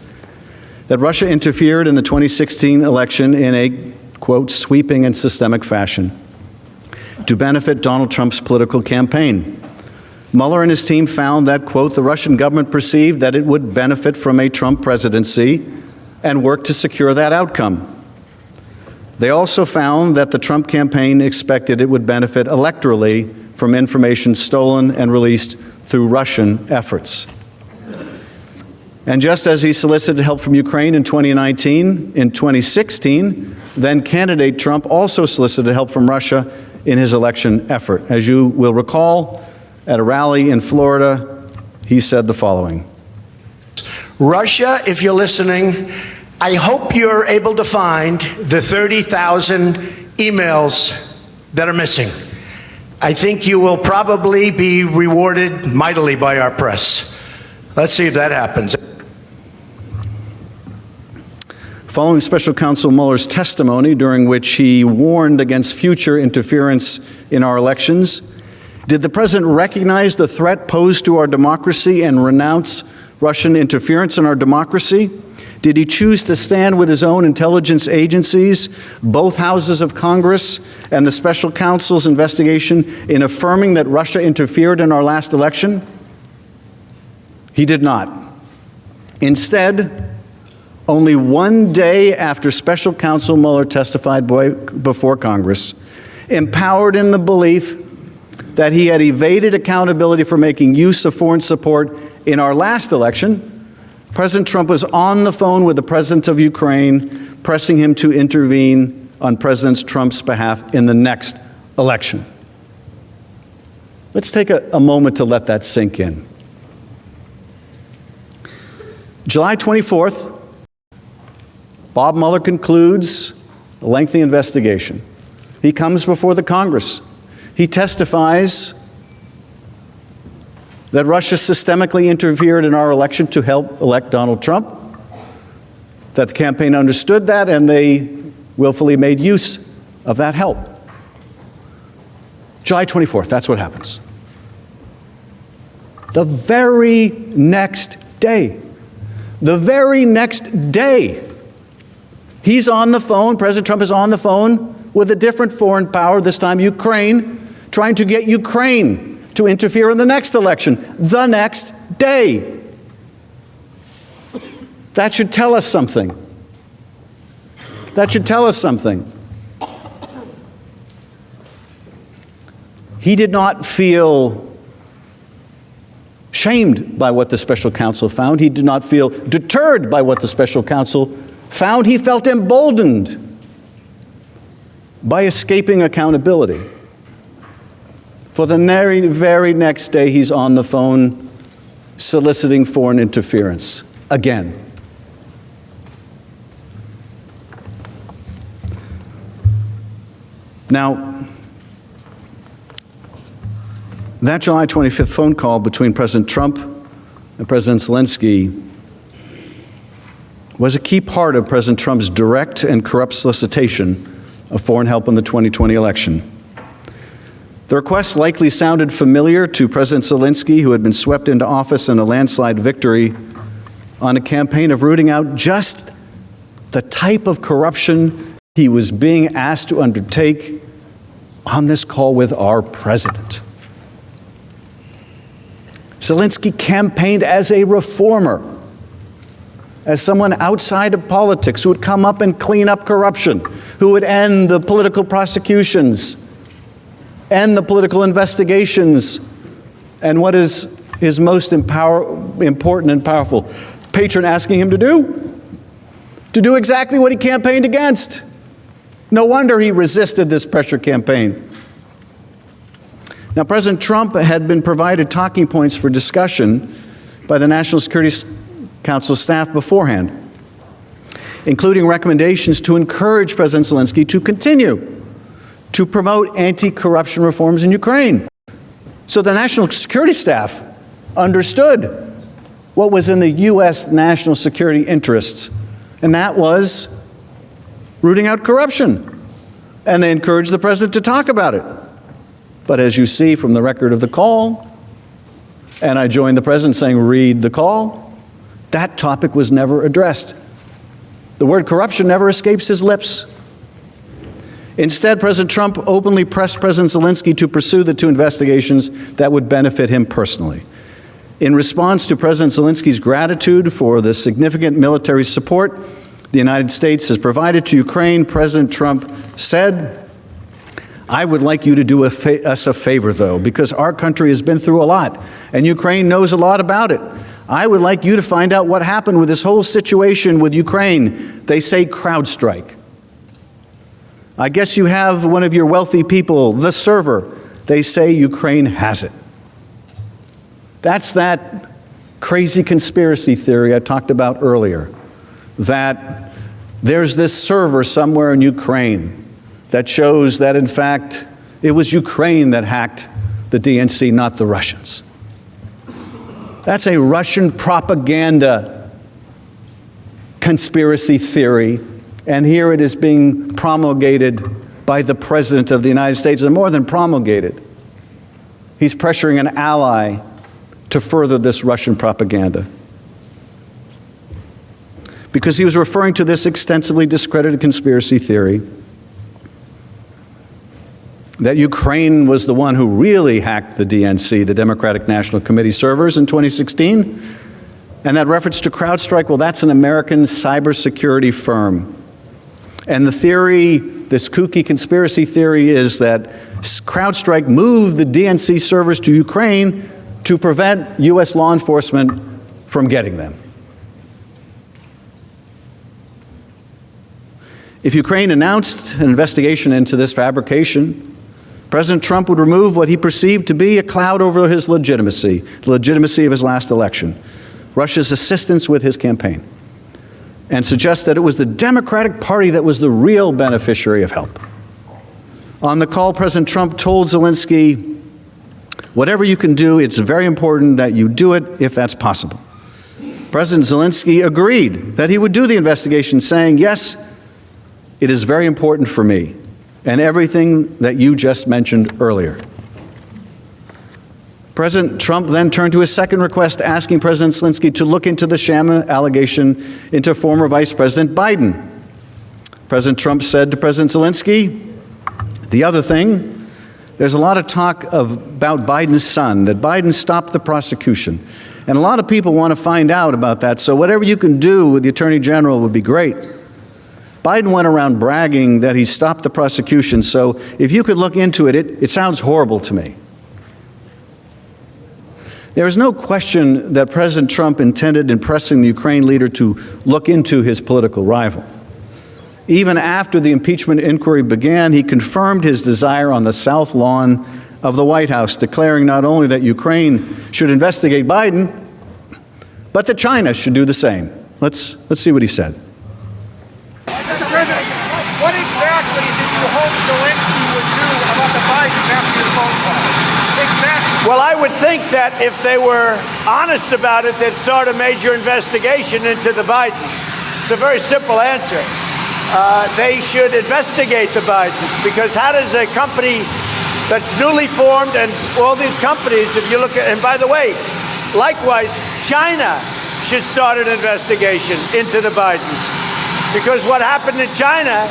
that Russia interfered in the 2016 election in a, quote, sweeping and systemic fashion to benefit Donald Trump's political campaign. Mueller and his team found that, quote, the Russian government perceived that it would benefit from a Trump presidency and worked to secure that outcome. They also found that the Trump campaign expected it would benefit electorally from information stolen and released through Russian efforts. And just as he solicited help from Ukraine in 2019, in 2016, then candidate Trump also solicited help from Russia in his election effort. As you will recall, at a rally in Florida, he said the following. Russia, if you're listening, I hope you're able to find the 30,000 emails that are missing. I think you will probably be rewarded mightily by our press. Let's see if that happens. Following Special Counsel Mueller's testimony, during which he warned against future interference in our elections, did the president recognize the threat posed to our democracy and renounce Russian interference in our democracy? Did he choose to stand with his own intelligence agencies, both houses of Congress, and the special counsel's investigation in affirming that Russia interfered in our last election? He did not. Instead, only one day after Special Counsel Mueller testified before Congress, empowered in the belief that he had evaded accountability for making use of foreign support in our last election, President Trump was on the phone with the president of Ukraine, pressing him to intervene on President Trump's behalf in the next election. Let's take a moment to let that sink in. July 24th, Bob Mueller concludes a lengthy investigation. He comes before the Congress. He testifies that Russia systemically interfered in our election to help elect Donald Trump, that the campaign understood that and they willfully made use of that help. July 24th, that's what happens. The very next day. The very next day. He's on the phone, President Trump is on the phone with a different foreign power, this time Ukraine, trying to get Ukraine to interfere in the next election, the next day. That should tell us something. That should tell us something. He did not feel shamed by what the special counsel found. He did not feel deterred by what the special counsel found. He felt emboldened by escaping accountability. For the very next day, he's on the phone soliciting foreign interference again. Now, that July 25th phone call between President Trump and President Zelensky was a key part of President Trump's direct and corrupt solicitation of foreign help in the 2020 election. The request likely sounded familiar to President Zelensky, who had been swept into office in a landslide victory on a campaign of rooting out just the type of corruption he was being asked to undertake on this call with our president. Zelensky campaigned as a reformer, as someone outside of politics who would come up and clean up corruption, who would end the political prosecutions, end the political investigations, and what is his most important and powerful patron asking him to do exactly what he campaigned against. No wonder he resisted this pressure campaign. Now, President Trump had been provided talking points for discussion by the National Security Council staff beforehand, including recommendations to encourage President Zelensky to continue to promote anti-corruption reforms in Ukraine. So the National Security staff understood what was in the U.S. national security interests, and that was rooting out corruption. And they encouraged the president to talk about it. But as you see from the record of the call, and I joined the president saying, read the call, that topic was never addressed. The word corruption never escapes his lips. Instead, President Trump openly pressed President Zelensky to pursue the two investigations that would benefit him personally. In response to President Zelensky's gratitude for the significant military support the United States has provided to Ukraine, President Trump said, I would like you to do us a favor, though, because our country has been through a lot, and Ukraine knows a lot about it. I would like you to find out what happened with this whole situation with Ukraine. They say CrowdStrike. I guess you have one of your wealthy people, the server. They say Ukraine has it. That's that crazy conspiracy theory I talked about earlier, that there's this server somewhere in Ukraine that shows that, in fact, it was Ukraine that hacked the DNC, not the Russians. That's a Russian propaganda conspiracy theory, and here it is being promulgated by the President of the United States, and more than promulgated. He's pressuring an ally to further this Russian propaganda, because he was referring to this extensively discredited conspiracy theory that Ukraine was the one who really hacked the DNC, the Democratic National Committee servers, in 2016. And that reference to CrowdStrike, well, that's an American cybersecurity firm. And the theory, this kooky conspiracy theory, is that CrowdStrike moved the DNC servers to Ukraine to prevent U.S. law enforcement from getting them. If Ukraine announced an investigation into this fabrication, President Trump would remove what he perceived to be a cloud over his legitimacy, the legitimacy of his last election, Russia's assistance with his campaign, and suggest that it was the Democratic Party that was the real beneficiary of help. On the call, President Trump told Zelensky, whatever you can do, it's very important that you do it if that's possible. President Zelensky agreed that he would do the investigation, saying, yes, it is very important for me, and everything that you just mentioned earlier. President Trump then turned to his second request, asking President Zelensky to look into the sham allegation into former Vice President Biden. President Trump said to President Zelensky, the other thing, there's a lot of talk about Biden's son, that Biden stopped the prosecution. And a lot of people want to find out about that, so whatever you can do with the Attorney General would be great. Biden went around bragging that he stopped the prosecution, so if you could look into it, it sounds horrible to me. There is no question that President Trump intended in pressing the Ukraine leader to look into his political rival. Even after the impeachment inquiry began, he confirmed his desire on the South Lawn of the White House, declaring not only that Ukraine should investigate Biden, but that China should do the same. Let's see what he said. Mr. President, what exactly did you hope Zelensky would do about the Bidens after your phone call? Exactly. Well, I would think that if they were honest about it, they'd start a major investigation into the Bidens. It's a very simple answer. They should investigate the Bidens, because how does a company that's newly formed, and all these companies, if you look at, and by the way, likewise, China should start an investigation into the Bidens, because what happened in China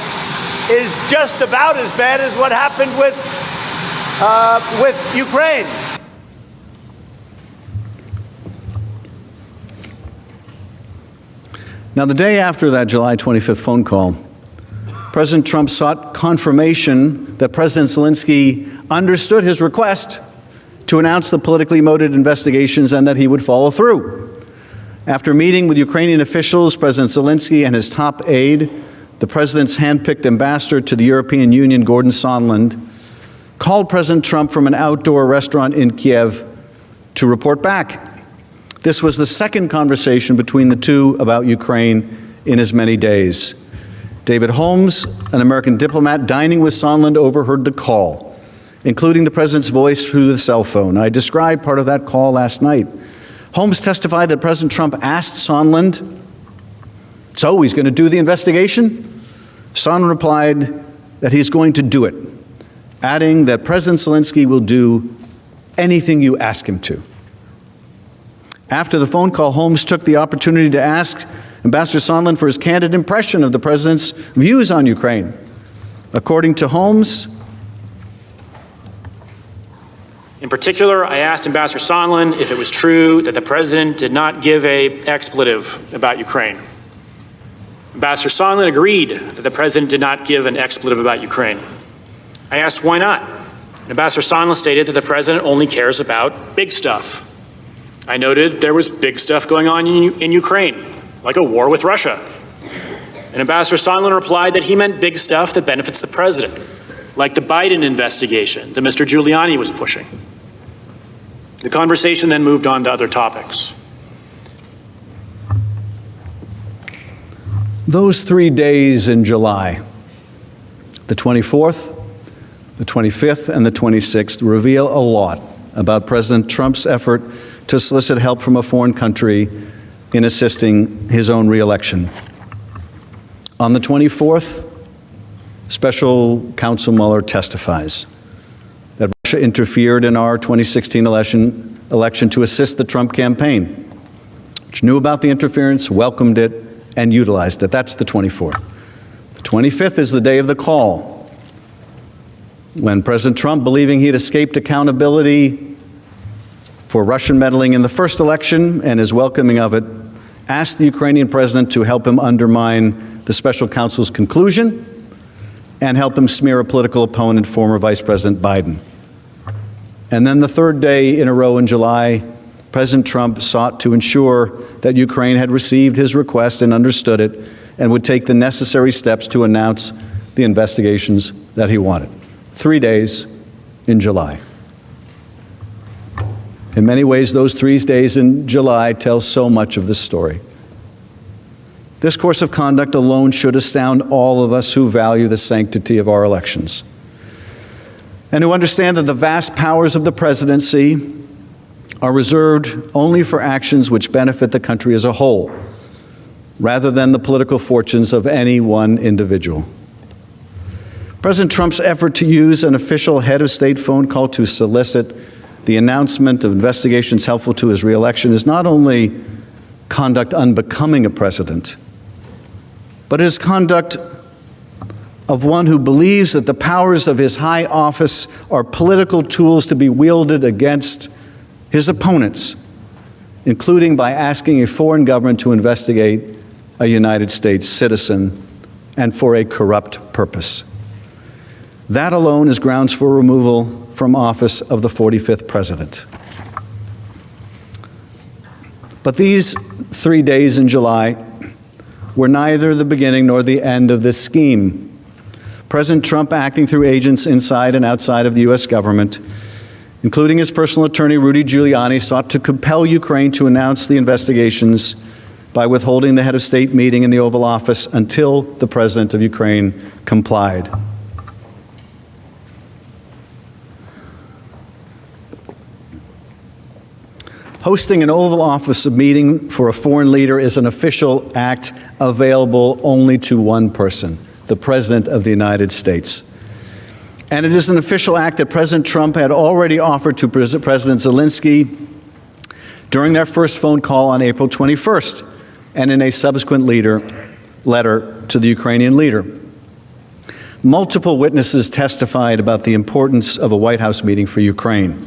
is just about as bad as what happened with Ukraine. Now, the day after that July 25th phone call, President Trump sought confirmation that President Zelensky understood his request to announce the politically motivated investigations and that he would follow through. After meeting with Ukrainian officials, President Zelensky and his top aide, the president's hand-picked ambassador to the European Union, Gordon Sondland, called President Trump from an outdoor restaurant in Kiev to report back. This was the second conversation between the two about Ukraine in as many days. David Holmes, an American diplomat dining with Sondland, overheard the call, including the president's voice through the cell phone. I described part of that call last night. Holmes testified that President Trump asked Sondland, so he's going to do the investigation? Sondland replied that he's going to do it, adding that President Zelensky will do anything you ask him to. After the phone call, Holmes took the opportunity to ask Ambassador Sondland for his candid impression of the president's views on Ukraine. According to Holmes, in particular, I asked Ambassador Sondland if it was true that the president did not give an expletive about Ukraine. Ambassador Sondland agreed that the president did not give an expletive about Ukraine. I asked why not. And Ambassador Sondland stated that the president only cares about big stuff. I noted there was big stuff going on in Ukraine, like a war with Russia. And Ambassador Sondland replied that he meant big stuff that benefits the president, like the Biden investigation that Mr. Giuliani was pushing. The conversation then moved on to other topics. those 3 days in July, the 24th, the 25th, and the 26th, reveal a lot about President Trump's effort to solicit help from a foreign country in assisting his own reelection. On the 24th, Special Counsel Mueller testifies that Russia interfered in our 2016 election to assist the Trump campaign, which knew about the interference, welcomed it, and utilized it. That's the 24th. The 25th is the day of the call, when President Trump, believing he had escaped accountability for Russian meddling in the first election and his welcoming of it, asked the Ukrainian president to help him undermine the special counsel's conclusion and help him smear a political opponent, former Vice President Biden. And then the third day in a row in July, President Trump sought to ensure that Ukraine had received his request and understood it and would take the necessary steps to announce the investigations that he wanted. 3 days in July. In many ways, those 3 days in July tell so much of this story. This course of conduct alone should astound all of us who value the sanctity of our elections and who understand that the vast powers of the presidency are reserved only for actions which benefit the country as a whole, rather than the political fortunes of any one individual. President Trump's effort to use an official head of state phone call to solicit the announcement of investigations helpful to his reelection is not only conduct unbecoming a president, but it is conduct of one who believes that the powers of his high office are political tools to be wielded against his opponents, including by asking a foreign government to investigate a United States citizen and for a corrupt purpose. That alone is grounds for removal from office of the 45th president. But these 3 days in July were neither the beginning nor the end of this scheme. President Trump, acting through agents inside and outside of the U.S. government, including his personal attorney, Rudy Giuliani, sought to compel Ukraine to announce the investigations by withholding the head of state meeting in the Oval Office until the president of Ukraine complied. Hosting an Oval Office meeting for a foreign leader is an official act available only to one person, the President of the United States. And it is an official act that President Trump had already offered to President Zelensky during their first phone call on April 21st and in a subsequent letter to the Ukrainian leader. Multiple witnesses testified about the importance of a White House meeting for Ukraine.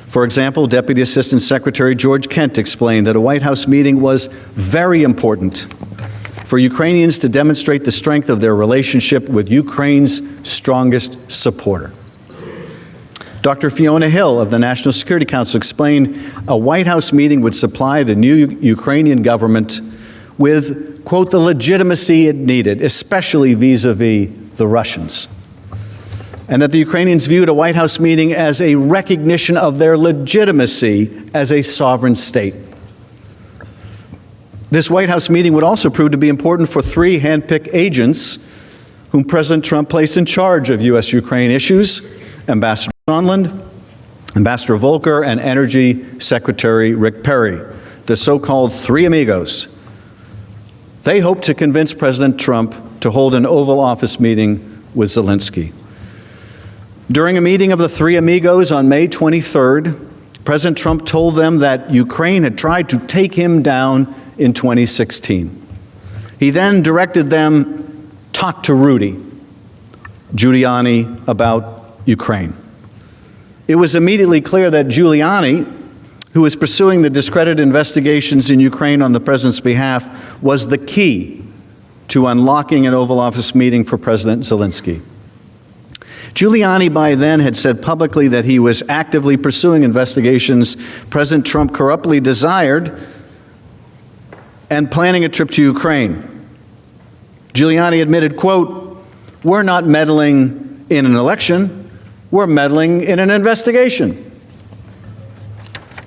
For example, Deputy Assistant Secretary George Kent explained that a White House meeting was very important for Ukrainians to demonstrate the strength of their relationship with Ukraine's strongest supporter. Dr. Fiona Hill of the National Security Council explained a White House meeting would supply the new Ukrainian government with, quote, the legitimacy it needed, especially vis-a-vis the Russians. And that the Ukrainians viewed a White House meeting as a recognition of their legitimacy as a sovereign state. This White House meeting would also prove to be important for 3 hand-picked agents whom President Trump placed in charge of U.S.-Ukraine issues: Ambassador Sondland, Ambassador Volker, and Energy Secretary Rick Perry, the so-called 3 amigos. They hope to convince President Trump to hold an Oval Office meeting with Zelensky. During a meeting of the 3 amigos on May 23rd, President Trump told them that Ukraine had tried to take him down in 2016. He then directed them, talk to Rudy Giuliani about Ukraine. It was immediately clear that Giuliani, who was pursuing the discredited investigations in Ukraine on the president's behalf, was the key to unlocking an Oval Office meeting for President Zelensky. Giuliani by then had said publicly that he was actively pursuing investigations President Trump corruptly desired and planning a trip to Ukraine. Giuliani admitted, quote, "We're not meddling in an election, we're meddling in an investigation."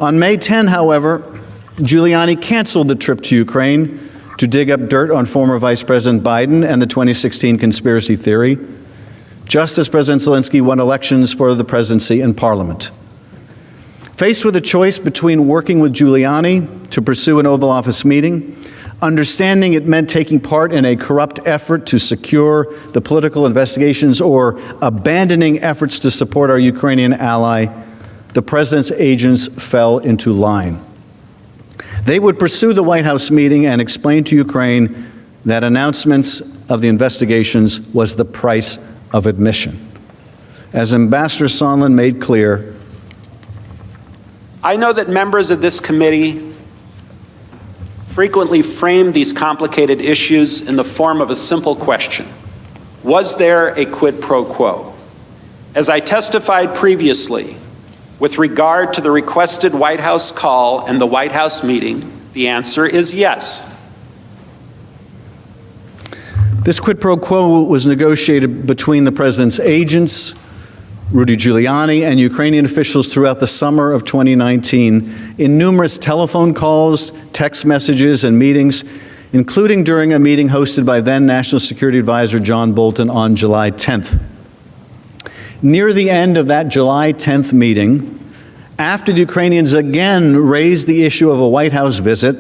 On May 10, however, Giuliani canceled the trip to Ukraine to dig up dirt on former Vice President Biden and the 2016 conspiracy theory, just as President Zelensky won elections for the presidency and parliament. Faced with a choice between working with Giuliani to pursue an Oval Office meeting, understanding it meant taking part in a corrupt effort to secure the political investigations, or abandoning efforts to support our Ukrainian ally, the president's agents fell into line. They would pursue the White House meeting and explain to Ukraine that announcements of the investigations was the price of admission. As Ambassador Sondland made clear, I know that members of this committee frequently frame these complicated issues in the form of a simple question: was there a quid pro quo? As I testified previously, with regard to the requested White House call and the White House meeting, the answer is yes. This quid pro quo was negotiated between the president's agents, Rudy Giuliani, and Ukrainian officials throughout the summer of 2019 in numerous telephone calls, text messages, and meetings, including during a meeting hosted by then National Security Advisor John Bolton on July 10th. Near the end of that July 10th meeting, after the Ukrainians again raised the issue of a White House visit,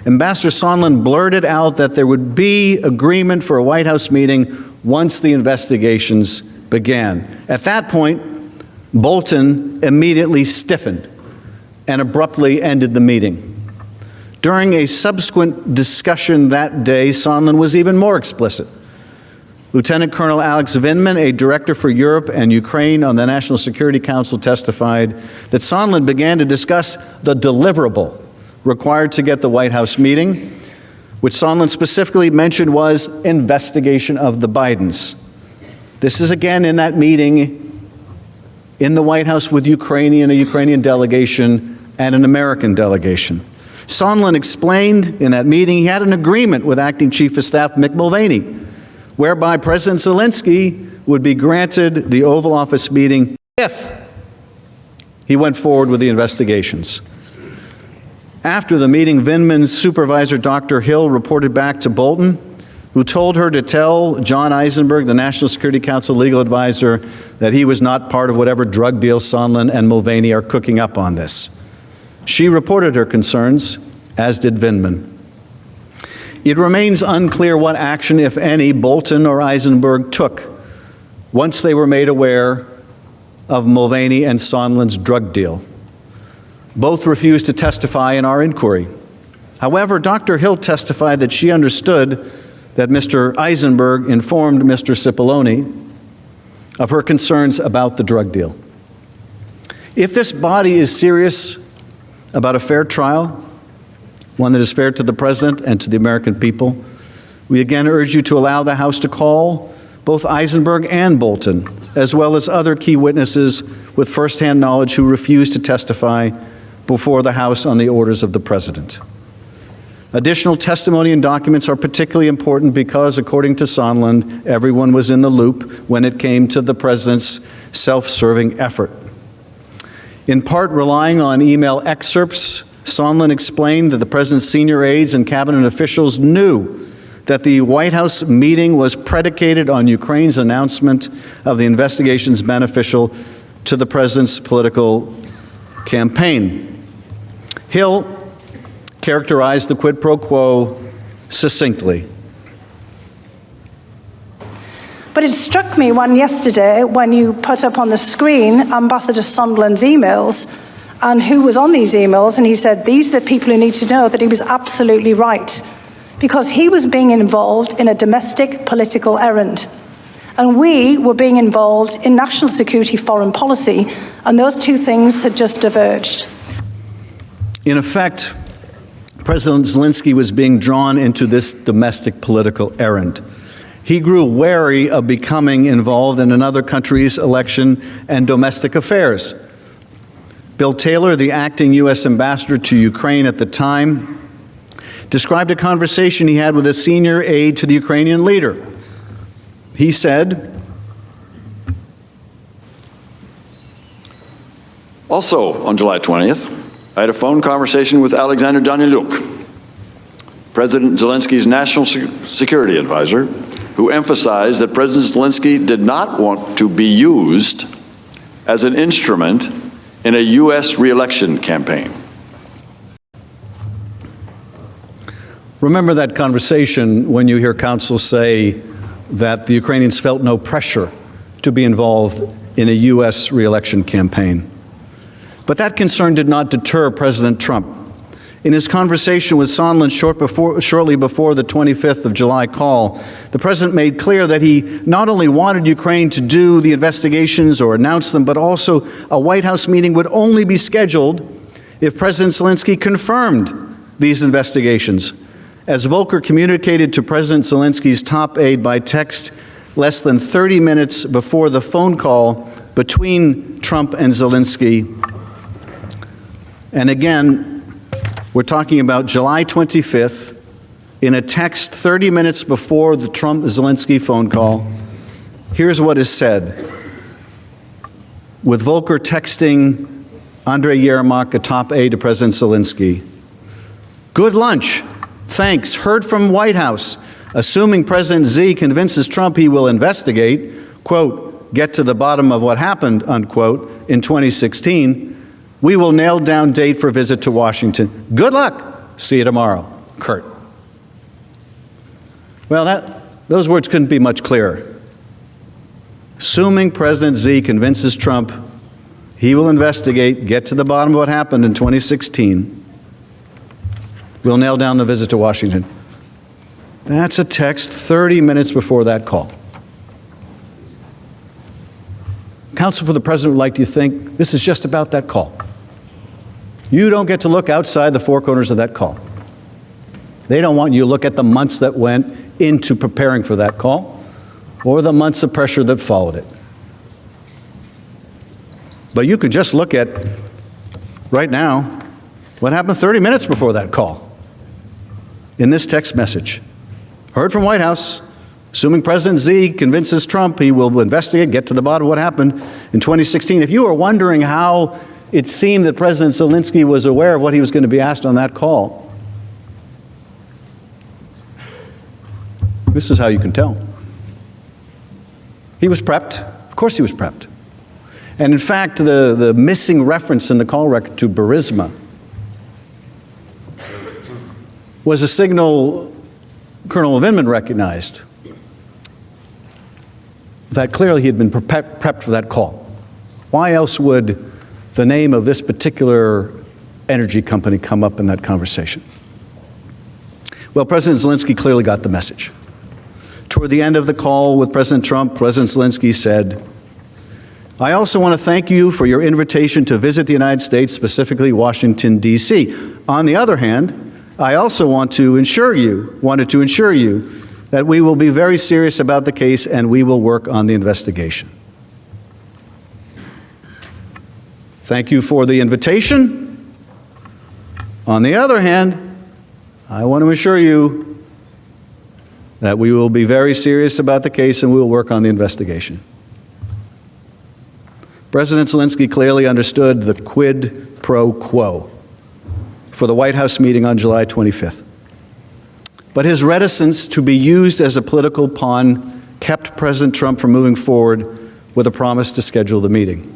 Ambassador Sondland blurted out that there would be agreement for a White House meeting once the investigations began. At that point, Bolton immediately stiffened and abruptly ended the meeting. During a subsequent discussion that day, Sondland was even more explicit. Lieutenant Colonel Alex Vindman, a director for Europe and Ukraine on the National Security Council, testified that Sondland began to discuss the deliverable required to get the White House meeting, which Sondland specifically mentioned was investigation of the Bidens. This is again in that meeting in the White House with a Ukrainian delegation and an American delegation. Sondland explained in that meeting he had an agreement with Acting Chief of Staff Mick Mulvaney, whereby President Zelensky would be granted the Oval Office meeting if he went forward with the investigations. After the meeting, Vindman's supervisor, Dr. Hill, reported back to Bolton, who told her to tell John Eisenberg, the National Security Council legal advisor, that he was not part of whatever drug deal Sondland and Mulvaney are cooking up on this. She reported her concerns, as did Vindman. It remains unclear what action, if any, Bolton or Eisenberg took once they were made aware of Mulvaney and Sondland's drug deal. Both refused to testify in our inquiry. However, Dr. Hill testified that she understood that Mr. Eisenberg informed Mr. Cipollone of her concerns about the drug deal. If this body is serious about a fair trial, one that is fair to the President and to the American people, we again urge you to allow the House to call both Eisenberg and Bolton, as well as other key witnesses with firsthand knowledge who refuse to testify before the House on the orders of the President. Additional testimony and documents are particularly important because, according to Sondland, everyone was in the loop when it came to the President's self-serving effort. In part relying on email excerpts, Sondland explained that the President's senior aides and cabinet officials knew that the White House meeting was predicated on Ukraine's announcement of the investigations beneficial to the President's political campaign. Hill characterized the quid pro quo succinctly. But it struck me yesterday when you put up on the screen Ambassador Sondland's emails and who was on these emails, and he said, these are the people who need to know, that he was absolutely right, because he was being involved in a domestic political errand. And we were being involved in national security foreign policy, and those two things had just diverged. In effect, President Zelensky was being drawn into this domestic political errand. He grew wary of becoming involved in another country's election and domestic affairs. Bill Taylor, the acting U.S. ambassador to Ukraine at the time, described a conversation he had with a senior aide to the Ukrainian leader. He said, also on July 20th, I had a phone conversation with Alexander Daniluk, President Zelensky's national security advisor, who emphasized that President Zelensky did not want to be used as an instrument in a U.S. re-election campaign. Remember that conversation when you hear counsel say that the Ukrainians felt no pressure to be involved in a U.S. re-election campaign. But that concern did not deter President Trump. In his conversation with Sondland shortly before the 25th of July call, the President made clear that he not only wanted Ukraine to do the investigations or announce them, but also a White House meeting would only be scheduled if President Zelensky confirmed these investigations. As Volker communicated to President Zelensky's top aide by text less than 30 minutes before the phone call between Trump and Zelensky. And again, we're talking about July 25th, in a text 30 minutes before the Trump-Zelensky phone call. Here's what is said. With Volker texting Andrei Yermak, a top aide to President Zelensky. Good lunch. Thanks. Heard from White House. Assuming President Z convinces Trump he will investigate, quote, get to the bottom of what happened, unquote, in 2016, we will nail down date for visit to Washington. Good luck. See you tomorrow. Kurt. Well, those words couldn't be much clearer. Assuming President Z convinces Trump He will investigate, get to the bottom of what happened in 2016. We'll nail down the visit to Washington. That's a text 30 minutes before that call. Counsel for the President would like you to think this is just about that call. You don't get to look outside the four corners of that call. They don't want you to look at the months that went into preparing for that call or the months of pressure that followed it. But you can just look at, right now, what happened 30 minutes before that call in this text message. Heard from White House, assuming President Z convinces Trump he will investigate, get to the bottom of what happened in 2016. If you are wondering how it seemed that President Zelensky was aware of what he was going to be asked on that call, this is how you can tell. He was prepped. Of course he was prepped. And in fact, the missing reference in the call record to Burisma was a signal Colonel Vindman recognized that clearly he had been prepped for that call. Why else would the name of this particular energy company come up in that conversation? Well, President Zelensky clearly got the message. Toward the end of the call with President Trump, President Zelensky said, "I also want to thank you for your invitation to visit the United States, specifically Washington, D.C. On the other hand, I also wanted to ensure you that we will be very serious about the case and we will work on the investigation." Thank you for the invitation. On the other hand, I want to assure you that we will be very serious about the case and we will work on the investigation. President Zelensky clearly understood the quid pro quo for the White House meeting on July 25th. But his reticence to be used as a political pawn kept President Trump from moving forward with a promise to schedule the meeting.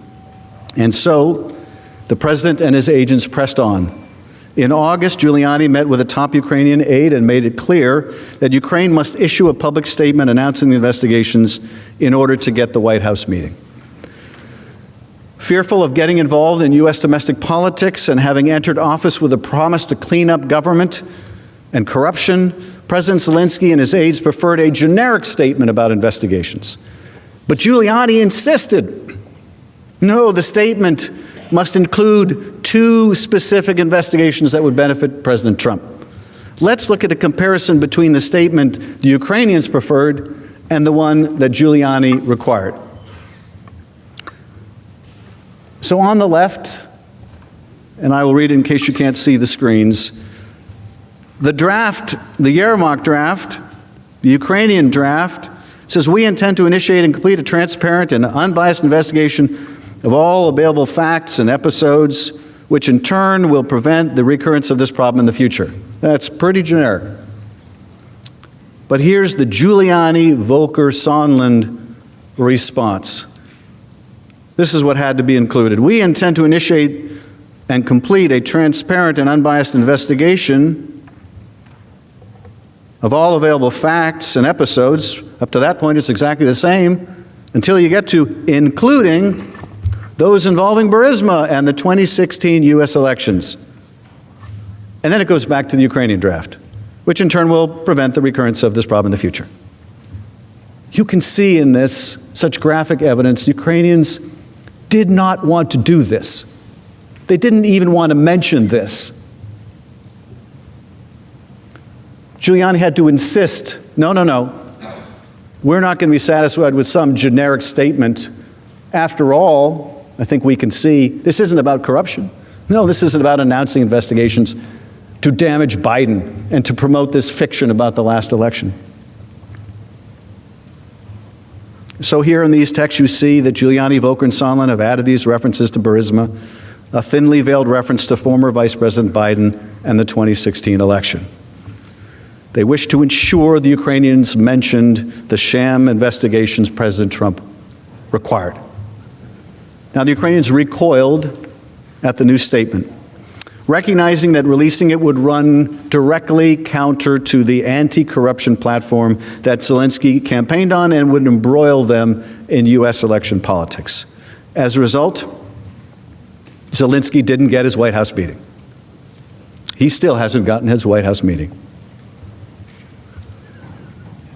And so, the president and his agents pressed on. In August, Giuliani met with a top Ukrainian aide and made it clear that Ukraine must issue a public statement announcing the investigations in order to get the White House meeting. Fearful of getting involved in U.S. domestic politics and having entered office with a promise to clean up government and corruption, President Zelensky and his aides preferred a generic statement about investigations. But Giuliani insisted, no, the statement must include two specific investigations that would benefit President Trump. Let's look at a comparison between the statement the Ukrainians preferred and the one that Giuliani required. So on the left, and I will read it in case you can't see the screens, the draft, the Yermak draft, the Ukrainian draft, says we intend to initiate and complete a transparent and unbiased investigation of all available facts and episodes, which in turn will prevent the recurrence of this problem in the future. That's pretty generic. But here's the Giuliani-Volker-Sondland response. This is what had to be included. We intend to initiate and complete a transparent and unbiased investigation of all available facts and episodes. Up to that point, it's exactly the same until you get to including those involving Burisma and the 2016 U.S. elections. And then it goes back to the Ukrainian draft, which in turn will prevent the recurrence of this problem in the future. You can see in this such graphic evidence, Ukrainians did not want to do this. They didn't even want to mention this. Giuliani had to insist, no, we're not going to be satisfied with some generic statement. After all, I think we can see this isn't about corruption. No, this isn't about announcing investigations to damage Biden and to promote this fiction about the last election. So here in these texts you see that Giuliani, Volker, and Sondland have added these references to Burisma, a thinly veiled reference to former Vice President Biden and the 2016 election. They wish to ensure the Ukrainians mentioned the sham investigations President Trump required. Now, the Ukrainians recoiled at the new statement, recognizing that releasing it would run directly counter to the anti-corruption platform that Zelensky campaigned on and would embroil them in U.S. election politics. As a result, the Ukrainians agreed to Zelensky didn't get his White House meeting. He still hasn't gotten his White House meeting.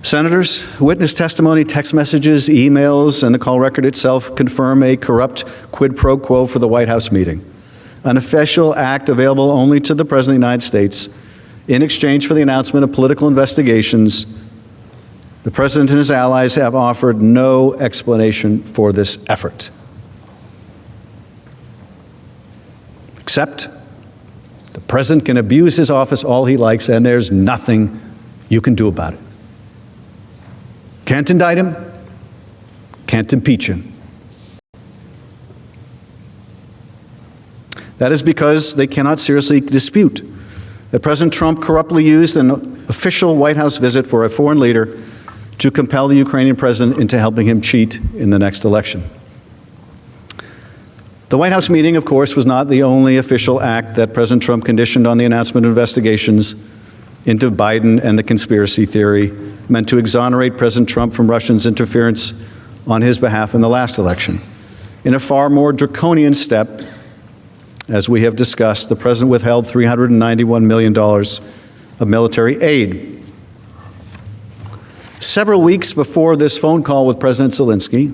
Senators, witness testimony, text messages, emails, and the call record itself confirm a corrupt quid pro quo for the White House meeting, an official act available only to the President of the United States in exchange for the announcement of political investigations. The President and his allies have offered no explanation for this effort, except the President can abuse his office all he likes, and there's nothing you can do about it. Can't indict him, can't impeach him. That is because they cannot seriously dispute that President Trump corruptly used an official White House visit for a foreign leader to compel the Ukrainian president into helping him cheat in the next election. The White House meeting, of course, was not the only official act that President Trump conditioned on the announcement of investigations into Biden and the conspiracy theory meant to exonerate President Trump from Russians' interference on his behalf in the last election. In a far more draconian step, as we have discussed, the President withheld $391 million of military aid. Several weeks before this phone call with President Zelensky,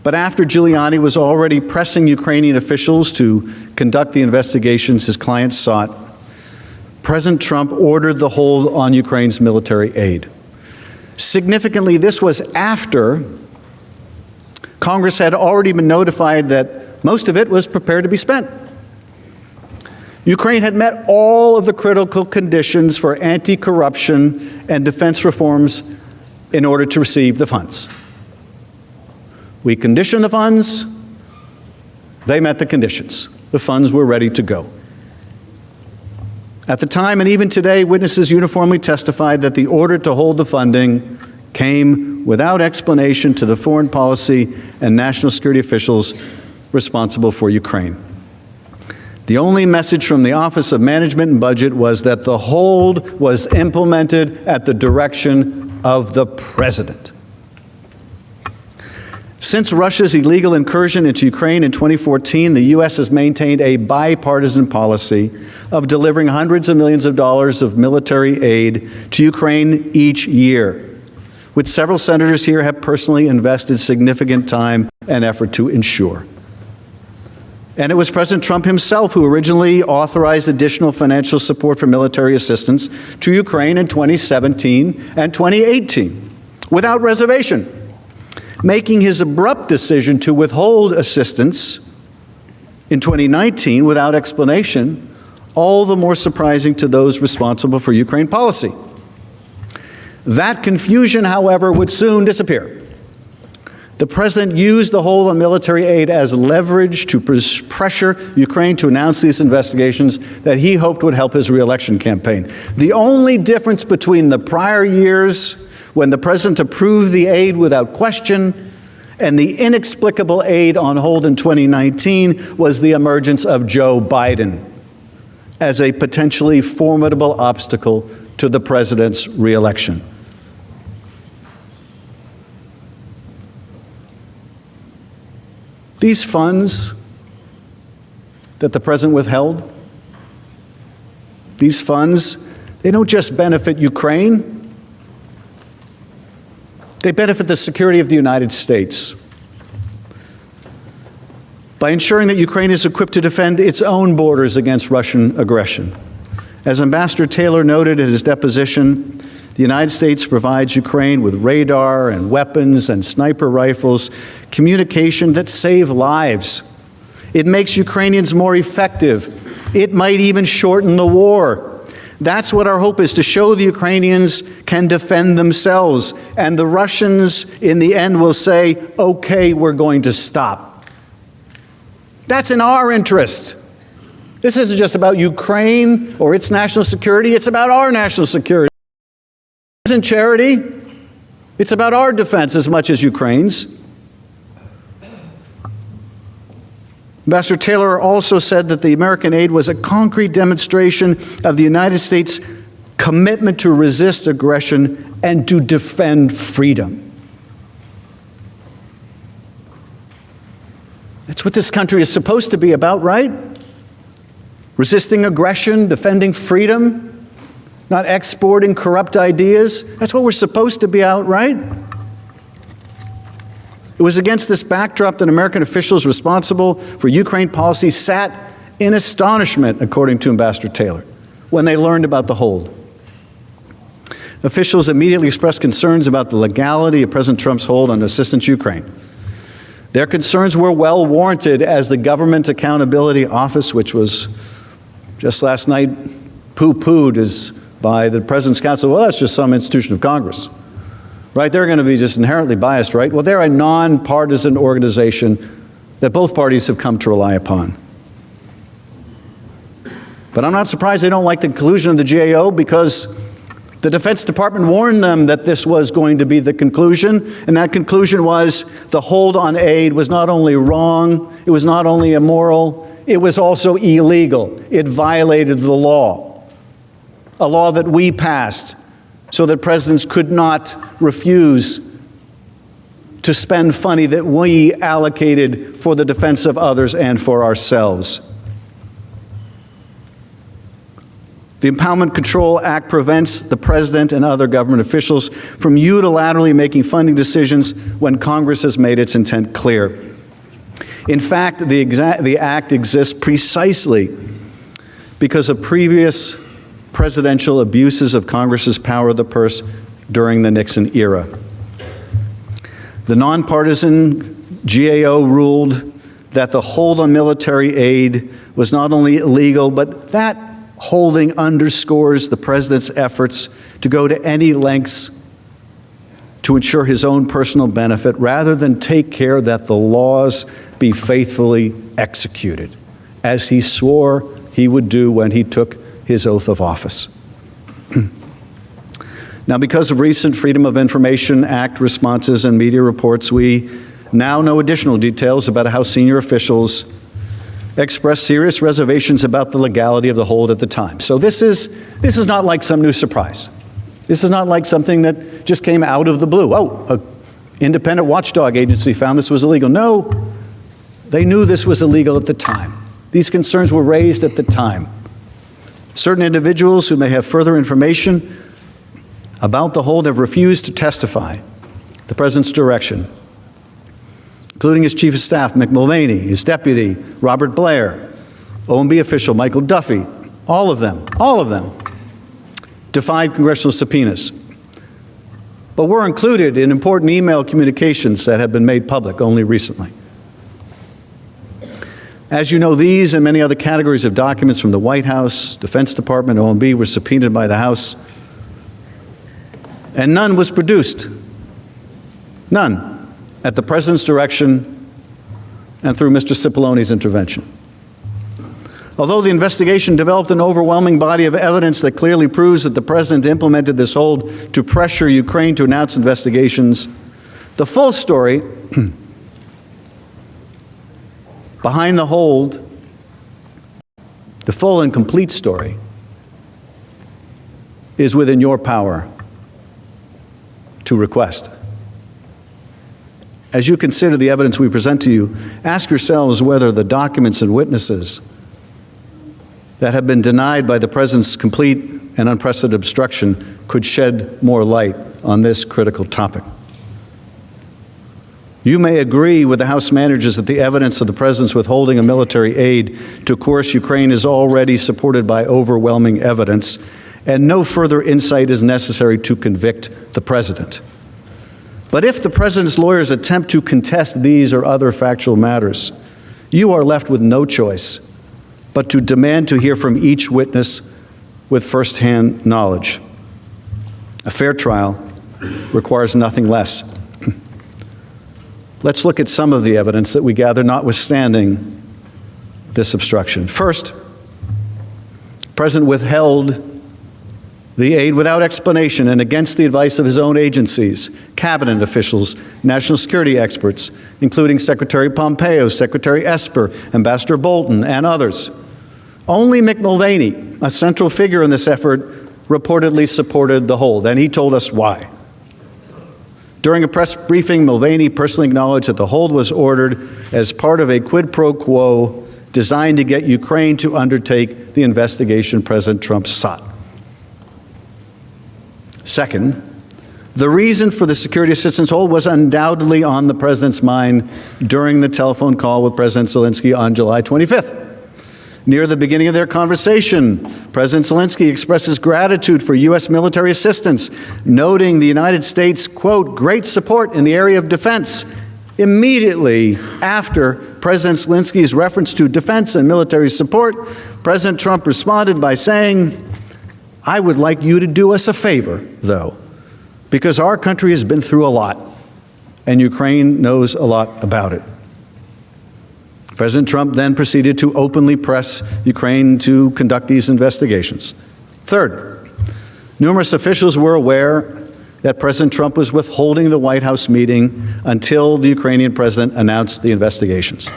but after Giuliani was already pressing Ukrainian officials to conduct the investigations his clients sought, President Trump ordered the hold on Ukraine's military aid. Significantly, this was after Congress had already been notified that most of it was prepared to be spent. Ukraine had met all of the critical conditions for anti-corruption and defense reforms in order to receive the funds. We conditioned the funds. They met the conditions. The funds were ready to go. At the time, and even today, witnesses uniformly testified that the order to hold the funding came without explanation to the foreign policy and national security officials responsible for Ukraine. The only message from the Office of Management and Budget was that the hold was implemented at the direction of the President. Since Russia's illegal incursion into Ukraine in 2014, the U.S. has maintained a bipartisan policy of delivering hundreds of millions of dollars of military aid to Ukraine each year, which several senators here have personally invested significant time and effort to ensure. And it was President Trump himself who originally authorized additional financial support for military assistance to Ukraine in 2017 and 2018, without reservation, making his abrupt decision to withhold assistance in 2019 without explanation all the more surprising to those responsible for Ukraine policy. That confusion, however, would soon disappear. The President used the hold on military aid as leverage to pressure Ukraine to announce these investigations that he hoped would help his re-election campaign. The only difference between the prior years, when the President approved the aid without question, and the inexplicable aid on hold in 2019, was the emergence of Joe Biden as a potentially formidable obstacle to the President's re-election. These funds that the President withheld, these funds, they don't just benefit Ukraine, they benefit the security of the United States by ensuring that Ukraine is equipped to defend its own borders against Russian aggression. As Ambassador Taylor noted in his deposition, the United States provides Ukraine with radar and weapons and sniper rifles, communication that save lives. It makes Ukrainians more effective. It might even shorten the war. That's what our hope is, to show the Ukrainians can defend themselves. And the Russians, in the end, will say, okay, we're going to stop. That's in our interest. This isn't just about Ukraine or its national security. It's about our national security. It isn't charity. It's about our defense as much as Ukraine's. Ambassador Taylor also said that the American aid was a concrete demonstration of the United States' commitment to resist aggression and to defend freedom. That's what this country is supposed to be about, right? Resisting aggression, defending freedom, not exporting corrupt ideas. That's what we're supposed to be about, right? It was against this backdrop that American officials responsible for Ukraine policy sat in astonishment, according to Ambassador Taylor, when they learned about the hold. Officials immediately expressed concerns about the legality of President Trump's hold on assistance to Ukraine. Their concerns were well warranted, as the Government Accountability Office, which was just last night poo-pooed by the President's Council, well, that's just some institution of Congress. Right? They're going to be just inherently biased, right? Well, they're a nonpartisan organization that both parties have come to rely upon. But I'm not surprised they don't like the conclusion of the GAO, because the Defense Department warned them that this was going to be the conclusion, and that conclusion was the hold on aid was not only wrong, it was not only immoral, it was also illegal. It violated the law, a law that we passed so that presidents could not refuse to spend money that we allocated for the defense of others and for ourselves. The Empowerment Control Act prevents the president and other government officials from unilaterally making funding decisions when Congress has made its intent clear. In fact, the act exists precisely because of previous presidential abuses of Congress's power of the purse during the Nixon era. The nonpartisan GAO ruled that the hold on military aid was not only illegal, but that holding underscores the president's efforts to go to any lengths to ensure his own personal benefit, rather than take care that the laws be faithfully executed, as he swore he would do when he took his oath of office. Now, because of recent Freedom of Information Act responses and media reports, we now know additional details about how senior officials expressed serious reservations about the legality of the hold at the time. So this is not like some new surprise. This is not like something that just came out of the blue. Oh, an independent watchdog agency found this was illegal. No, they knew this was illegal at the time. These concerns were raised at the time. Certain individuals who may have further information about the hold have refused to testify at the president's direction, including his chief of staff, Mick Mulvaney, his deputy, Robert Blair, OMB official Michael Duffy. All of them defied congressional subpoenas, but were included in important email communications that have been made public only recently. As you know, these and many other categories of documents from the White House, Defense Department, OMB were subpoenaed by the House, and none was produced. None, at the president's direction and through Mr. Cipollone's intervention. Although the investigation developed an overwhelming body of evidence that clearly proves that the president implemented this hold to pressure Ukraine to announce investigations, the full story behind the hold, the full and complete story, is within your power to request. As you consider the evidence we present to you, ask yourselves whether the documents and witnesses that have been denied by the president's complete and unprecedented obstruction could shed more light on this critical topic. You may agree with the House managers that the evidence of the president's withholding of military aid to coerce Ukraine is already supported by overwhelming evidence, and no further insight is necessary to convict the president. But if the president's lawyers attempt to contest these or other factual matters, you are left with no choice but to demand to hear from each witness with firsthand knowledge. A fair trial requires nothing less. Let's look at some of the evidence that we gather notwithstanding this obstruction. First, the president withheld the aid without explanation and against the advice of his own agencies, cabinet officials, national security experts, including Secretary Pompeo, Secretary Esper, Ambassador Bolton, and others. Only Mick Mulvaney, a central figure in this effort, reportedly supported the hold, and he told us why. During a press briefing, Mulvaney personally acknowledged that the hold was ordered as part of a quid pro quo designed to get Ukraine to undertake the investigation President Trump sought. Second, the reason for the security assistance hold was undoubtedly on the president's mind during the telephone call with President Zelensky on July 25th. Near the beginning of their conversation, President Zelensky expresses gratitude for U.S. military assistance, noting the United States' quote, great support in the area of defense. Immediately after President Zelensky's reference to defense and military support, President Trump responded by saying, I would like you to do us a favor, though, because our country has been through a lot, and Ukraine knows a lot about it. President Trump then proceeded to openly press Ukraine to conduct these investigations. Third, numerous officials were aware that President Trump was withholding the White House meeting until the Ukrainian president announced the investigations.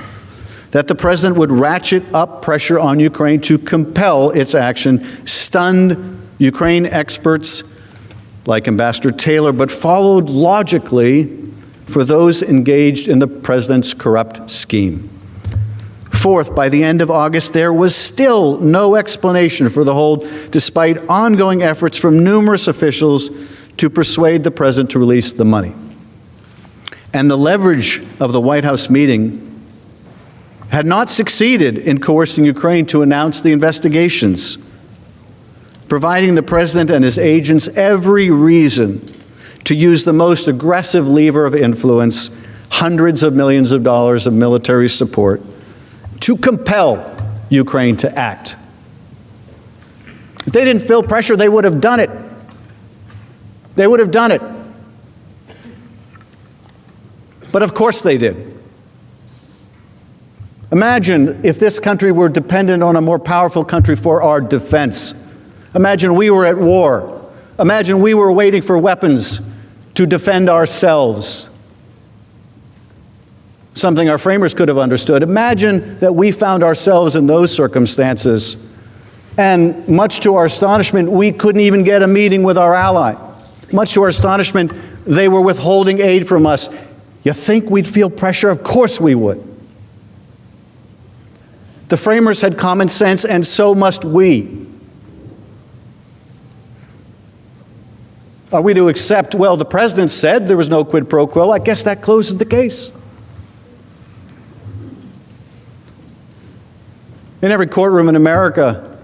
That the president would ratchet up pressure on Ukraine to compel its action stunned Ukraine experts like Ambassador Taylor, but followed logically for those engaged in the president's corrupt scheme. Fourth, by the end of August, there was still no explanation for the hold, despite ongoing efforts from numerous officials to persuade the president to release the money. And the leverage of the White House meeting had not succeeded in coercing Ukraine to announce the investigations, providing the president and his agents every reason to use the most aggressive lever of influence, hundreds of millions of dollars of military support, to compel Ukraine to act. If they didn't feel pressure, they would have done it. They would have done it. But of course they did. Imagine if this country were dependent on a more powerful country for our defense. Imagine we were at war. Imagine we were waiting for weapons to defend ourselves. Something our framers could have understood. Imagine that we found ourselves in those circumstances, and much to our astonishment, we couldn't even get a meeting with our ally. Much to our astonishment, they were withholding aid from us. You think we'd feel pressure? Of course we would. The framers had common sense, and so must we. Are we to accept, well, the president said there was no quid pro quo? I guess that closes the case. In every courtroom in America,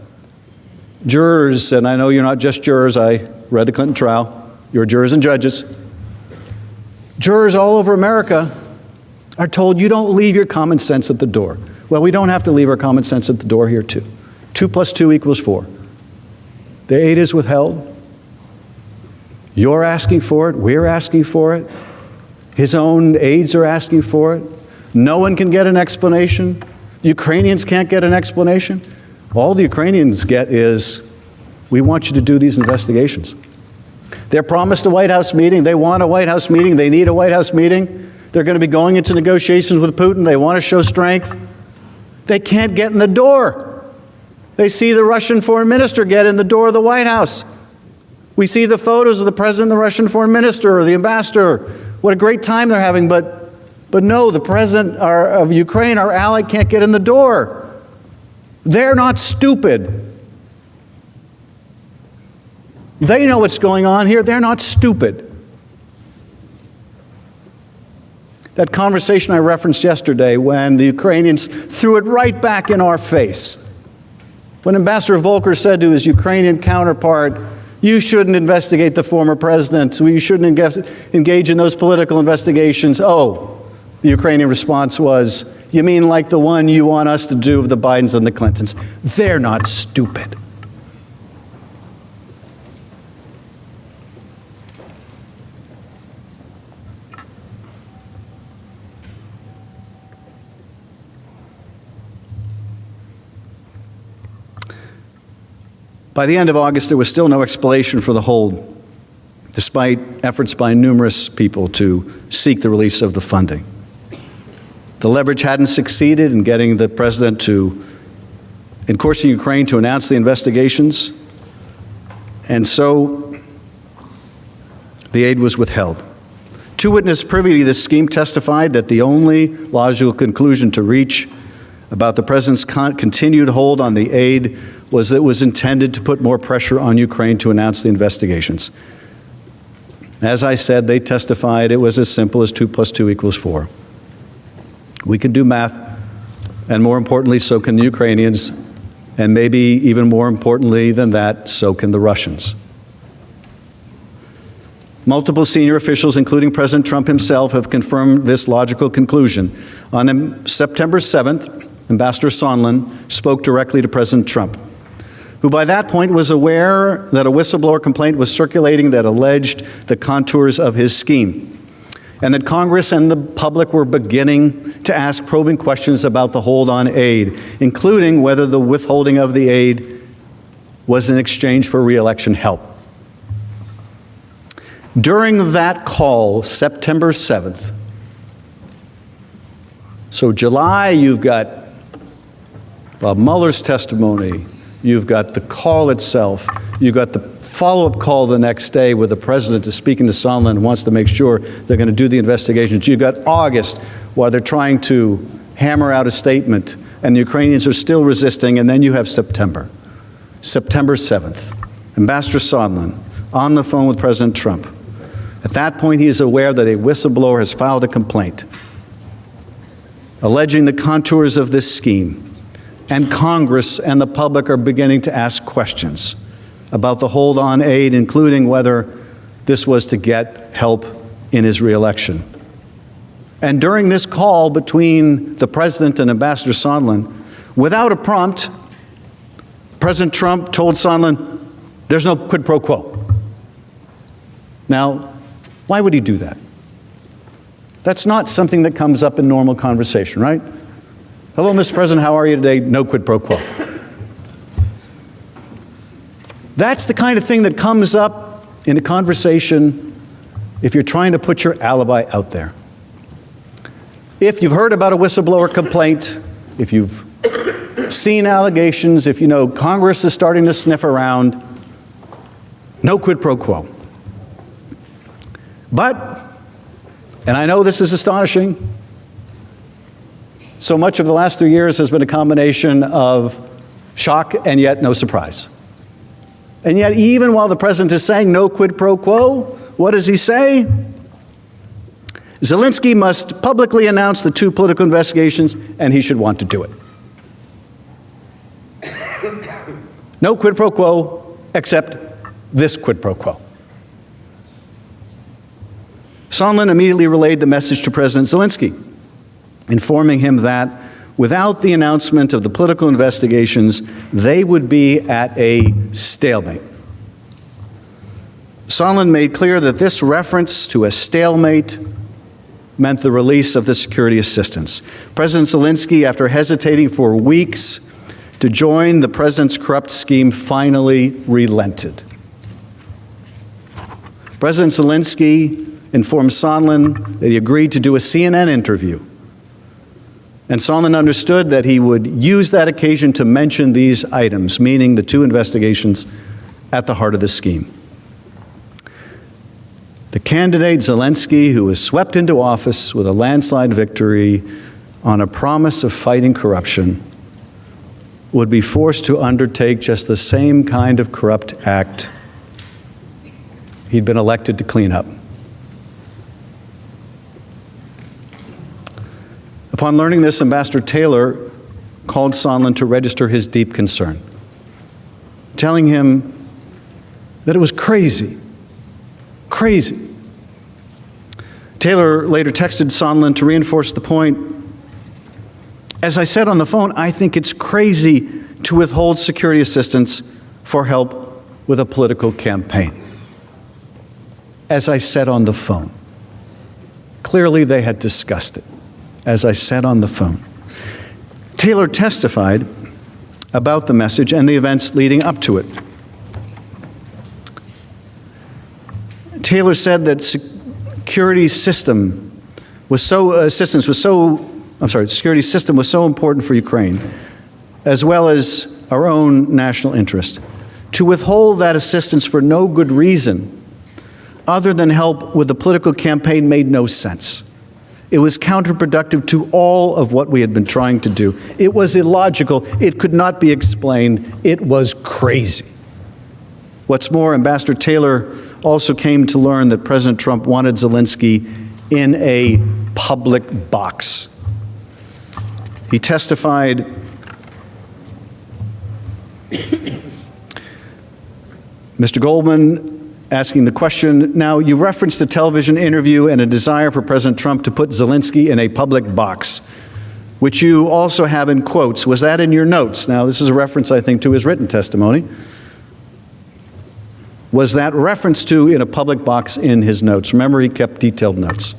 jurors, and I know you're not just jurors, I read the Clinton trial, you're jurors and judges. Jurors all over America are told you don't leave your common sense at the door. Well, we don't have to leave our common sense at the door here too. 2 + 2 = 4. The aid is withheld. You're asking for it, we're asking for it. His own aides are asking for it. No one can get an explanation. Ukrainians can't get an explanation. All the Ukrainians get is, we want you to do these investigations. They're promised a White House meeting. They want a White House meeting. They need a White House meeting. They're going to be going into negotiations with Putin. They want to show strength. They can't get in the door. They see the Russian foreign minister get in the door of the White House. We see the photos of the president, the Russian foreign minister, or the ambassador. What a great time they're having, but no, the president of Ukraine, our ally, can't get in the door. They're not stupid. They know what's going on here. They're not stupid. That conversation I referenced yesterday when the Ukrainians threw it right back in our face. When Ambassador Volker said to his Ukrainian counterpart, you shouldn't investigate the former president. You shouldn't engage in those political investigations. Oh, the Ukrainian response was, you mean like the one you want us to do with the Bidens and the Clintons? They're not stupid. By the end of August, there was still no explanation for the hold, despite efforts by numerous people to seek the release of the funding. The leverage hadn't succeeded in getting the president in coercing Ukraine to announce the investigations, and so the aid was withheld. Two witnesses privy to this scheme testified that the only logical conclusion to reach about the president's continued hold on the aid was that it was intended to put more pressure on Ukraine to announce the investigations. As I said, they testified it was as simple as 2 + 2 = 4. We can do math, and more importantly, so can the Ukrainians, and maybe even more importantly than that, so can the Russians. Multiple senior officials, including President Trump himself, have confirmed this logical conclusion. On September 7th, Ambassador Sondland spoke directly to President Trump, who by that point was aware that a whistleblower complaint was circulating that alleged the contours of his scheme, and that Congress and the public were beginning to ask probing questions about the hold on aid, including whether the withholding of the aid was in exchange for re-election help. During that call, September 7th, so July, you've got Bob Mueller's testimony, you've got the call itself, you've got the follow-up call the next day where the president is speaking to Sondland and wants to make sure they're going to do the investigations. You've got August, while they're trying to hammer out a statement, and the Ukrainians are still resisting, and then you have September. September 7th, Ambassador Sondland on the phone with President Trump. At that point, he is aware that a whistleblower has filed a complaint alleging the contours of this scheme, and Congress and the public are beginning to ask questions about the hold on aid, including whether this was to get help in his re-election. And during this call between the president and Ambassador Sondland, without a prompt, President Trump told Sondland, there's no quid pro quo. Now, why would he do that? That's not something that comes up in normal conversation, right? Hello, Mr. President, how are you today? No quid pro quo. That's the kind of thing that comes up in a conversation if you're trying to put your alibi out there. If you've heard about a whistleblower complaint, if you've seen allegations, if you know Congress is starting to sniff around, no quid pro quo. But, and I know this is astonishing, so much of the last 3 years has been a combination of shock and yet no surprise. And yet, even while the president is saying no quid pro quo, what does he say? Zelensky must publicly announce the 2 political investigations, and he should want to do it. No quid pro quo, except this quid pro quo. Sondland immediately relayed the message to President Zelensky, informing him that without the announcement of the political investigations, they would be at a stalemate. Sondland made clear that this reference to a stalemate meant the release of the security assistance. President Zelensky, after hesitating for weeks to join the president's corrupt scheme, finally relented. President Zelensky informed Sondland that he agreed to do a CNN interview. And Sondland understood that he would use that occasion to mention these items, meaning the 2 investigations at the heart of the scheme. The candidate Zelensky, who was swept into office with a landslide victory on a promise of fighting corruption, would be forced to undertake just the same kind of corrupt act he'd been elected to clean up. Upon learning this, Ambassador Taylor called Sondland to register his deep concern, telling him that it was crazy. Taylor later texted Sondland to reinforce the point. As I said on the phone, I think it's crazy to withhold security assistance for help with a political campaign. As I said on the phone. Clearly they had discussed it. As I said on the phone. Taylor testified about the message and the events leading up to it. Taylor said that security system was so important for Ukraine, as well as our own national interest. To withhold that assistance for no good reason other than help with the political campaign made no sense. It was counterproductive to all of what we had been trying to do. It was illogical. It could not be explained. It was crazy. What's more, Ambassador Taylor also came to learn that President Trump wanted Zelensky in a public box. He testified Mr. Goldman asking the question, now you referenced a television interview and a desire for President Trump to put Zelensky in a public box, which you also have in quotes. Was that in your notes? Now this is a reference, I think, to his written testimony. Was that referenced to in a public box in his notes? Remember, he kept detailed notes.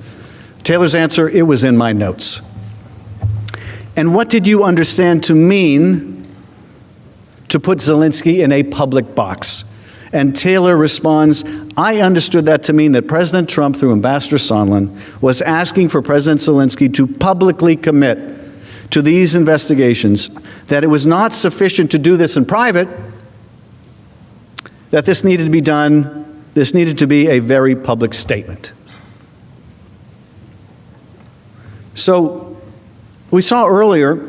Taylor's answer, it was in my notes. And what did you understand to mean to put Zelensky in a public box? And Taylor responds, I understood that to mean that President Trump, through Ambassador Sondland, was asking for President Zelensky to publicly commit to these investigations, that it was not sufficient to do this in private, that this needed to be done, this needed to be a very public statement. So we saw earlier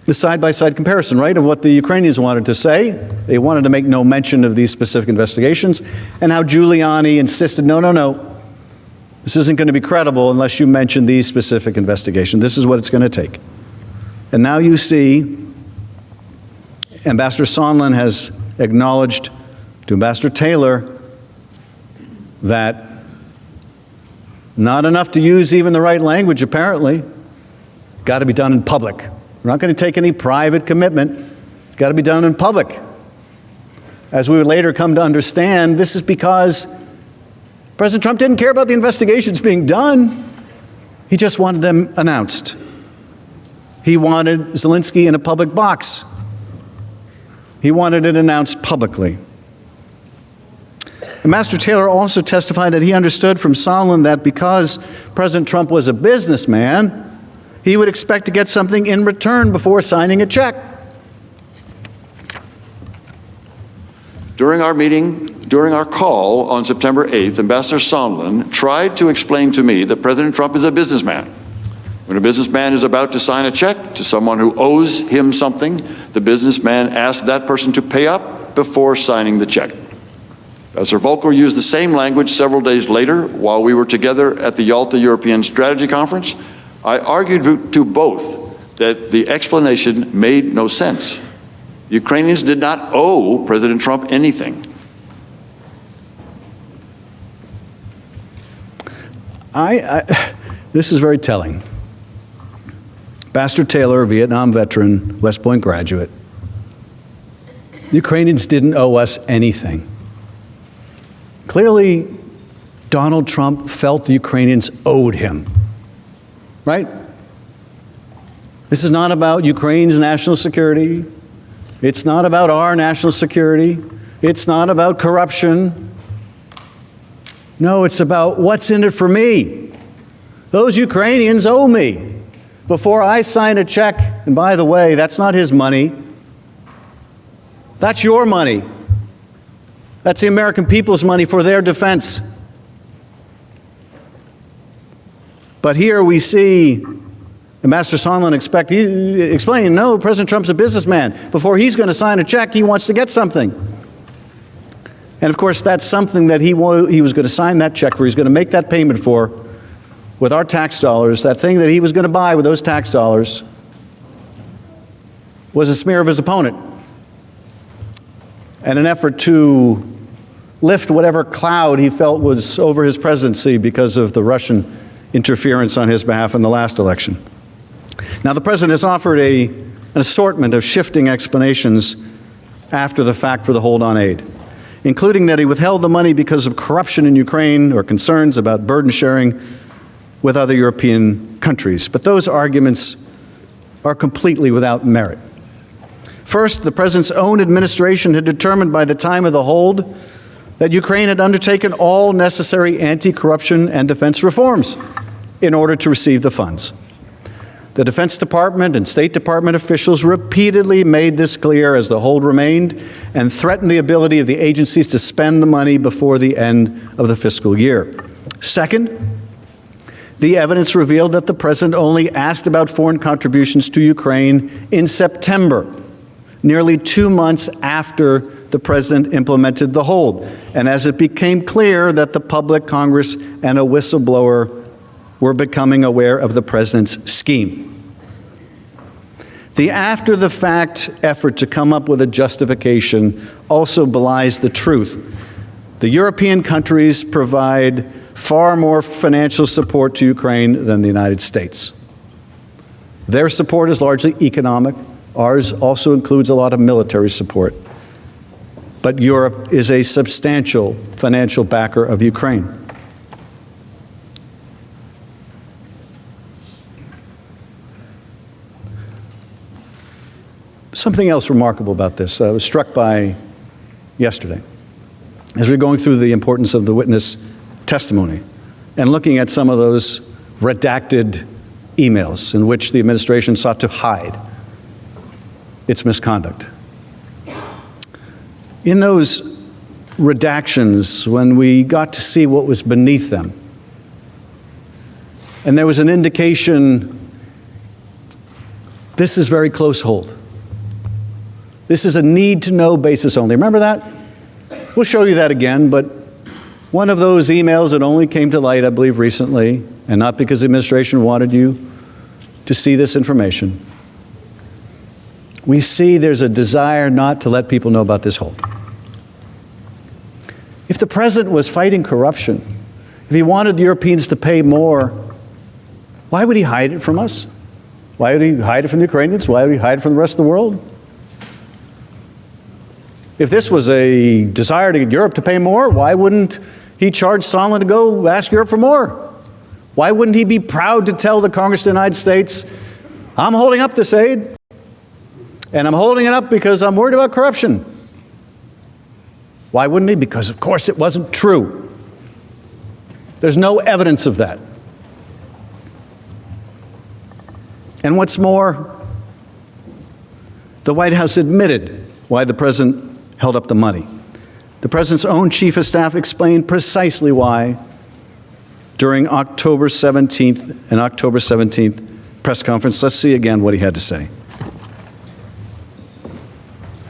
the side-by-side comparison, right, of what the Ukrainians wanted to say. They wanted to make no mention of these specific investigations, and how Giuliani insisted, no, no, no, this isn't going to be credible unless you mention these specific investigations. This is what it's going to take. And now you see Ambassador Sondland has acknowledged to Ambassador Taylor that not enough to use even the right language, apparently. Got to be done in public. We're not going to take any private commitment. It's got to be done in public. As we would later come to understand, this is because President Trump didn't care about the investigations being done. He just wanted them announced. He wanted Zelensky in a public box. He wanted it announced publicly. Ambassador Taylor also testified that he understood from Sondland that because President Trump was a businessman, he would expect to get something in return before signing a check. During our call on September 8th, Ambassador Sondland tried to explain to me that President Trump is a businessman. When a businessman is about to sign a check to someone who owes him something, the businessman asks that person to pay up before signing the check. Ambassador Volker used the same language several days later while we were together at the Yalta European Strategy Conference. I argued to both that the explanation made no sense. The Ukrainians did not owe President Trump anything. This is very telling. Ambassador Taylor, a Vietnam veteran, West Point graduate. The Ukrainians didn't owe us anything. Clearly, Donald Trump felt the Ukrainians owed him. Right? This is not about Ukraine's national security. It's not about our national security. It's not about corruption. No, it's about what's in it for me. Those Ukrainians owe me. Before I sign a check, and by the way, that's not his money. That's your money. That's the American people's money for their defense. But here we see Ambassador Sondland explaining, no, President Trump's a businessman. Before he's going to sign a check, he wants to get something. And of course, that's something that he was going to sign that check for, he's going to make that payment for with our tax dollars. That thing that he was going to buy with those tax dollars was a smear of his opponent and an effort to lift whatever cloud he felt was over his presidency because of the Russian interference on his behalf in the last election. Now, the president has offered an assortment of shifting explanations after the fact for the hold on aid, including that he withheld the money because of corruption in Ukraine or concerns about burden sharing with other European countries. But those arguments are completely without merit. First, the president's own administration had determined by the time of the hold that Ukraine had undertaken all necessary anti-corruption and defense reforms in order to receive the funds. The Defense Department and State Department officials repeatedly made this clear as the hold remained and threatened the ability of the agencies to spend the money before the end of the fiscal year. Second, the evidence revealed that the president only asked about foreign contributions to Ukraine in September, nearly 2 months after the president implemented the hold, and as it became clear that the public, Congress, and a whistleblower were becoming aware of the president's scheme. The after-the-fact effort to come up with a justification also belies the truth. The European countries provide far more financial support to Ukraine than the United States. Their support is largely economic. Ours also includes a lot of military support. But Europe is a substantial financial backer of Ukraine. Something else remarkable about this I was struck by yesterday as we were going through the importance of the witness testimony and looking at some of those redacted emails in which the administration sought to hide its misconduct. In those redactions, when we got to see what was beneath them, and there was an indication, this is very close hold. This is a need-to-know basis only. Remember that? We'll show you that again, but one of those emails that only came to light, I believe, recently, and not because the administration wanted you to see this information, we see there's a desire not to let people know about this hold. If the president was fighting corruption, if he wanted the Europeans to pay more, why would he hide it from us? Why would he hide it from the Ukrainians? Why would he hide it from the rest of the world? If this was a desire to get Europe to pay more, why wouldn't he charge Sondland to go ask Europe for more? Why wouldn't he be proud to tell the Congress of the United States, I'm holding up this aid, and I'm holding it up because I'm worried about corruption? Why wouldn't he? Because, of course, it wasn't true. There's no evidence of that. And what's more, the White House admitted why the president held up the money. The president's own chief of staff explained precisely why during October 17th and October 17th press conference. Let's see again what he had to say.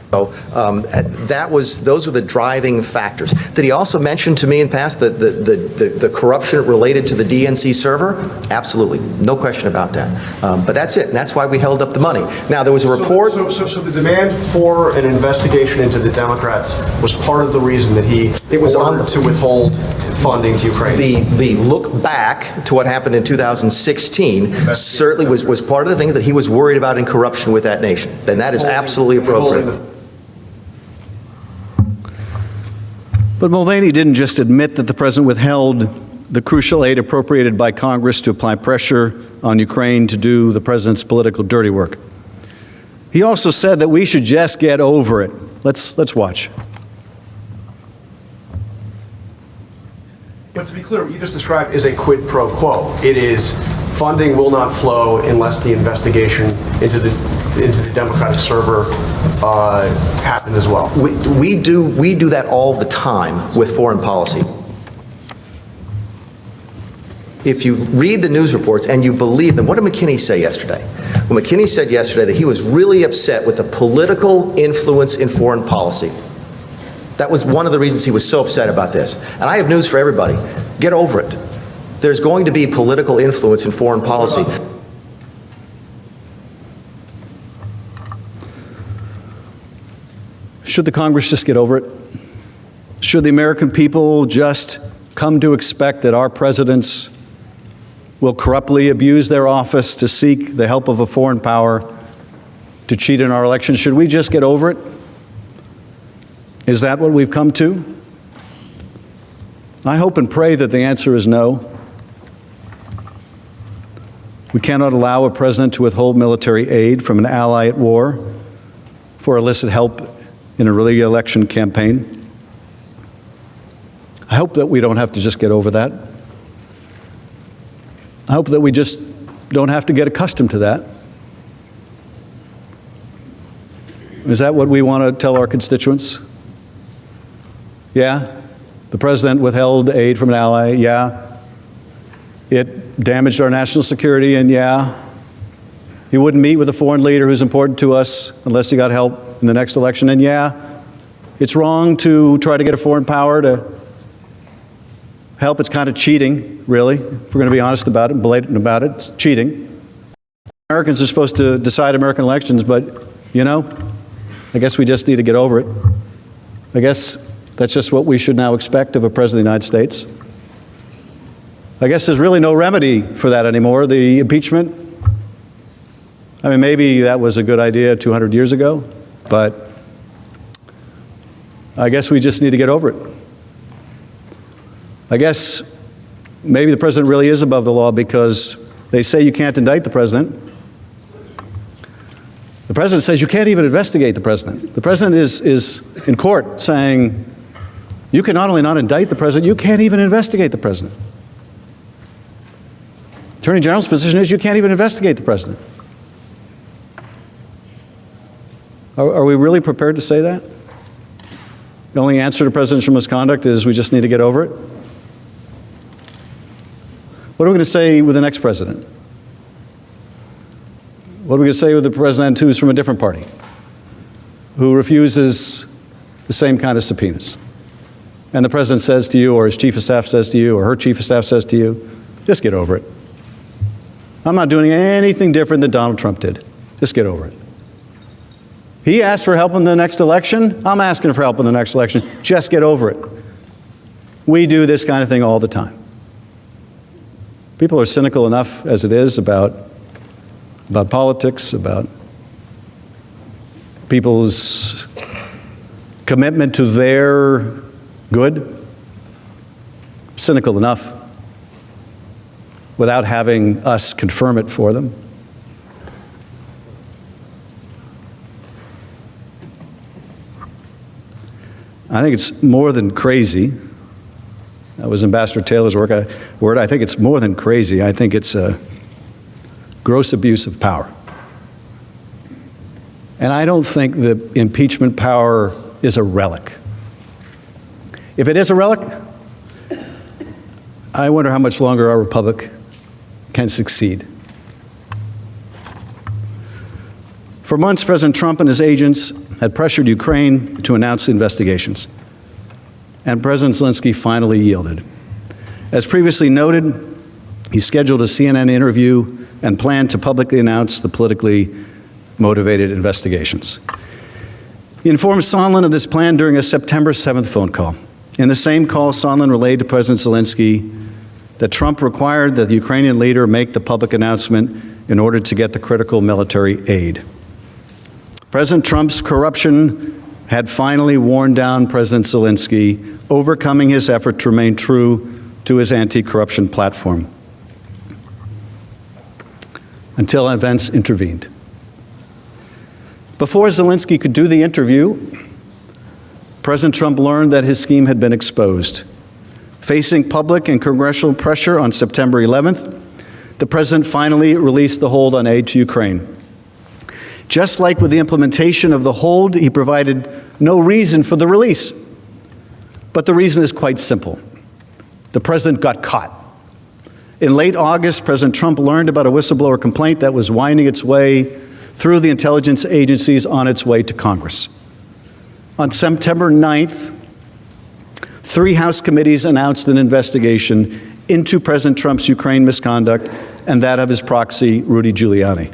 Those were the driving factors. Did he also mention to me in the past the corruption related to the DNC server? Absolutely, no question about that. But that's it, and that's why we held up the money. Now, there was a report. So the demand for an investigation into the Democrats was part of the reason that he ordered to withhold funding to Ukraine. The look back to what happened in 2016 certainly was part of the thing that he was worried about in corruption with that nation, and that is absolutely appropriate. But Mulvaney didn't just admit that the president withheld the crucial aid appropriated by Congress to apply pressure on Ukraine to do the president's political dirty work. He also said that we should just get over it. Let's watch. But to be clear, what you just described is a quid pro quo. It is funding will not flow unless the investigation into the Democratic server happens as well. We do that all the time with foreign policy. If you read the news reports and you believe them, what did McKinney say yesterday? Well, McKinney said yesterday that he was really upset with the political influence in foreign policy. That was one of the reasons he was so upset about this. And I have news for everybody. Get over it. There's going to be political influence in foreign policy. Should the Congress just get over it? Should the American people just come to expect that our presidents will corruptly abuse their office to seek the help of a foreign power to cheat in our elections? Should we just get over it? Is that what we've come to? I hope and pray that the answer is no. We cannot allow a president to withhold military aid from an ally at war for illicit help in a re-election campaign. I hope that we don't have to just get over that. I hope that we just don't have to get accustomed to that. Is that what we want to tell our constituents? Yeah, the president withheld aid from an ally. Yeah, it damaged our national security, and yeah, he wouldn't meet with a foreign leader who's important to us unless he got help in the next election. And yeah, it's wrong to try to get a foreign power to help. It's kind of cheating, really, if we're going to be honest about it and blatant about it. It's cheating. Americans are supposed to decide American elections, but, you know, I guess we just need to get over it. I guess that's just what we should now expect of a president of the United States. I guess there's really no remedy for that anymore. The impeachment, I mean, maybe that was a good idea 200 years ago, but I guess we just need to get over it. I guess maybe the president really is above the law because they say you can't indict the president. The president says you can't even investigate the president. The president is in court saying you can not only not indict the president, you can't even investigate the president. Attorney General's position is you can't even investigate the president. Are we really prepared to say that? The only answer to presidential misconduct is we just need to get over it? What are we going to say with the next president? What are we going to say with the president who's from a different party, who refuses the same kind of subpoenas? And the president says to you, or his chief of staff says to you, or her chief of staff says to you, just get over it. I'm not doing anything different than Donald Trump did. Just get over it. He asked for help in the next election. I'm asking for help in the next election. Just get over it. We do this kind of thing all the time. People are cynical enough as it is about politics, about people's commitment to their good. Cynical enough without having us confirm it for them. I think it's more than crazy. That was Ambassador Taylor's word. I think it's more than crazy. I think it's a gross abuse of power. And I don't think the impeachment power is a relic. If it is a relic, I wonder how much longer our republic can succeed. For months, President Trump and his agents had pressured Ukraine to announce the investigations. And President Zelensky finally yielded. As previously noted, he scheduled a CNN interview and planned to publicly announce the politically motivated investigations. He informed Sondland of this plan during a September 7th phone call. In the same call, Sondland relayed to President Zelensky that Trump required that the Ukrainian leader make the public announcement in order to get the critical military aid. President Trump's corruption had finally worn down President Zelensky, overcoming his effort to remain true to his anti-corruption platform, until events intervened. Before Zelensky could do the interview, President Trump learned that his scheme had been exposed. Facing public and congressional pressure on September 11th, the president finally released the hold on aid to Ukraine. Just like with the implementation of the hold, he provided no reason for the release. But the reason is quite simple. The president got caught. In late August, President Trump learned about a whistleblower complaint that was winding its way through the intelligence agencies on its way to Congress. On September 9th, 3 House committees announced an investigation into President Trump's Ukraine misconduct and that of his proxy, Rudy Giuliani.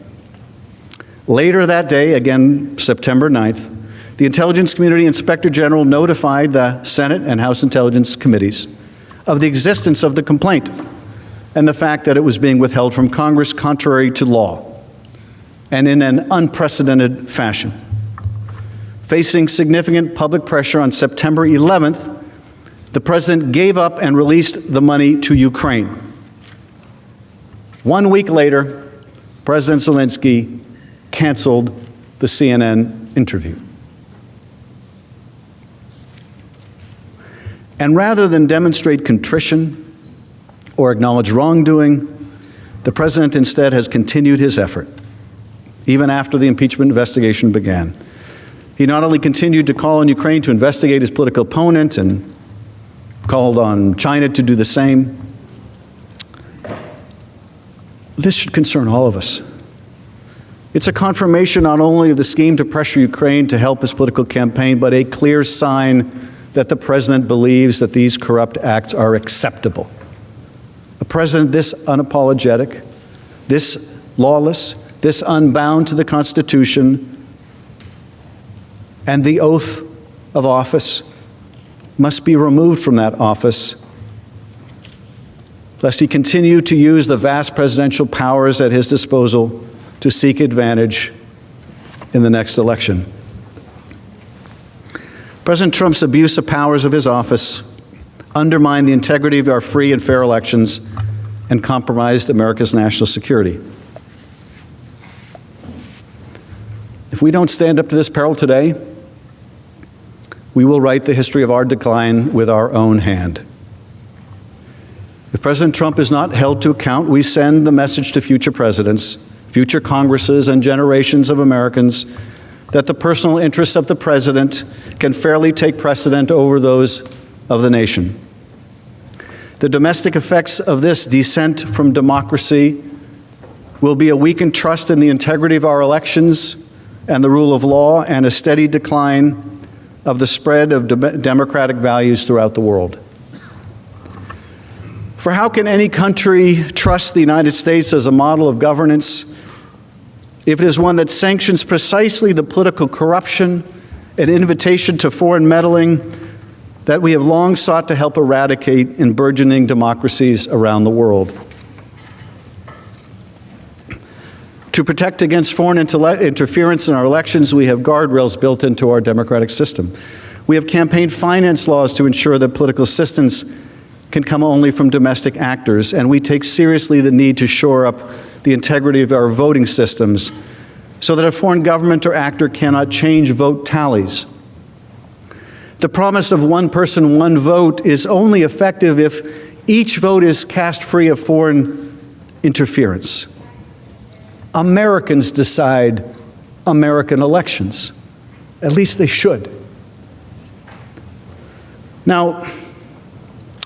Later that day, again September 9th, the Intelligence Community Inspector General notified the Senate and House Intelligence Committees of the existence of the complaint and the fact that it was being withheld from Congress contrary to law and in an unprecedented fashion. Facing significant public pressure on September 11th, the president gave up and released the money to Ukraine. 1 week later, President Zelensky canceled the CNN interview. And rather than demonstrate contrition or acknowledge wrongdoing, The president instead has continued his effort, even after the impeachment investigation began. He not only continued to call on Ukraine to investigate his political opponent and called on China to do the same. This should concern all of us. It's a confirmation not only of the scheme to pressure Ukraine to help his political campaign, but a clear sign that the president believes that these corrupt acts are acceptable. A president this unapologetic, this lawless, this unbound to the Constitution and the oath of office must be removed from that office, lest he continue to use the vast presidential powers at his disposal to seek advantage in the next election. President Trump's abuse of powers of his office undermined the integrity of our free and fair elections and compromised America's national security. If we don't stand up to this peril today, we will write the history of our decline with our own hand. If President Trump is not held to account, we send the message to future presidents, future Congresses, and generations of Americans that the personal interests of the president can fairly take precedent over those of the nation. The domestic effects of this descent from democracy will be a weakened trust in the integrity of our elections and the rule of law, and a steady decline of the spread of democratic values throughout the world. For how can any country trust the United States as a model of governance if it is one that sanctions precisely the political corruption and invitation to foreign meddling that we have long sought to help eradicate in burgeoning democracies around the world? To protect against foreign interference in our elections, we have guardrails built into our democratic system. We have campaign finance laws to ensure that political assistance can come only from domestic actors, and we take seriously the need to shore up the integrity of our voting systems so that a foreign government or actor cannot change vote tallies. The promise of one person, one vote is only effective if each vote is cast free of foreign interference. Americans decide American elections. At least they should. Now,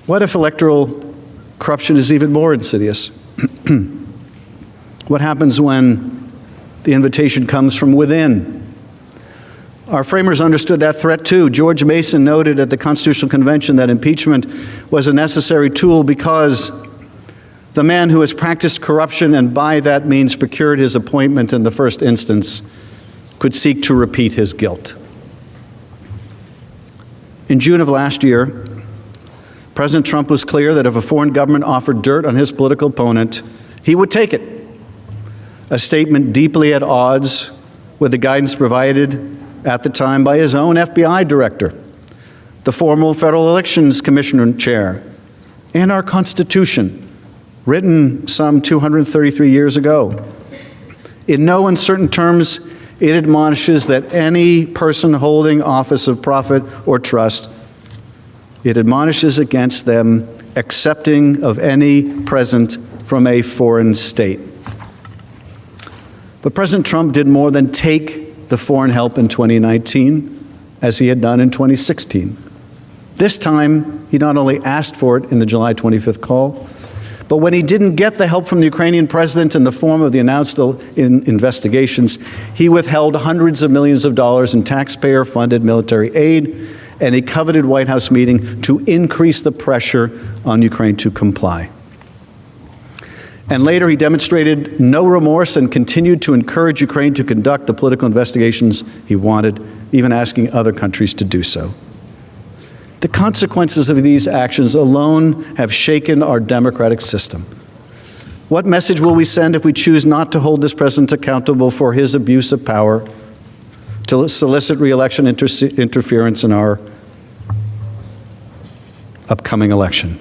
what if electoral corruption is even more insidious? What happens when the invitation comes from within? Our framers understood that threat too. George Mason noted at the Constitutional Convention that impeachment was a necessary tool because the man who has practiced corruption and by that means procured his appointment in the first instance could seek to repeat his guilt. In June of last year, President Trump was clear that if a foreign government offered dirt on his political opponent, he would take it. A statement deeply at odds with the guidance provided at the time by his own FBI director, the former Federal Elections Commissioner chair, and our Constitution, written some 233 years ago. In no uncertain terms, it admonishes that any person holding office of profit or trust, it admonishes against them accepting of any present from a foreign state. But President Trump did more than take the foreign help in 2019, as he had done in 2016. This time, he not only asked for it in the July 25th call, but when he didn't get the help from the Ukrainian president in the form of the announced investigations, he withheld hundreds of millions of dollars in taxpayer-funded military aid and a coveted White House meeting to increase the pressure on Ukraine to comply. And later, he demonstrated no remorse and continued to encourage Ukraine to conduct the political investigations he wanted, even asking other countries to do so. The consequences of these actions alone have shaken our democratic system. What message will we send if we choose not to hold this president accountable for his abuse of power to solicit re-election interference in our upcoming election?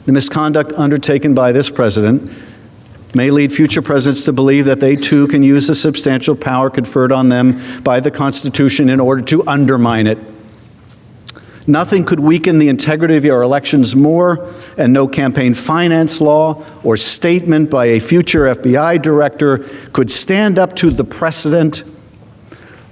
The misconduct undertaken by this president may lead future presidents to believe that they too can use the substantial power conferred on them by the Constitution in order to undermine it. Nothing could weaken the integrity of our elections more, and no campaign finance law or statement by a future FBI director could stand up to the precedent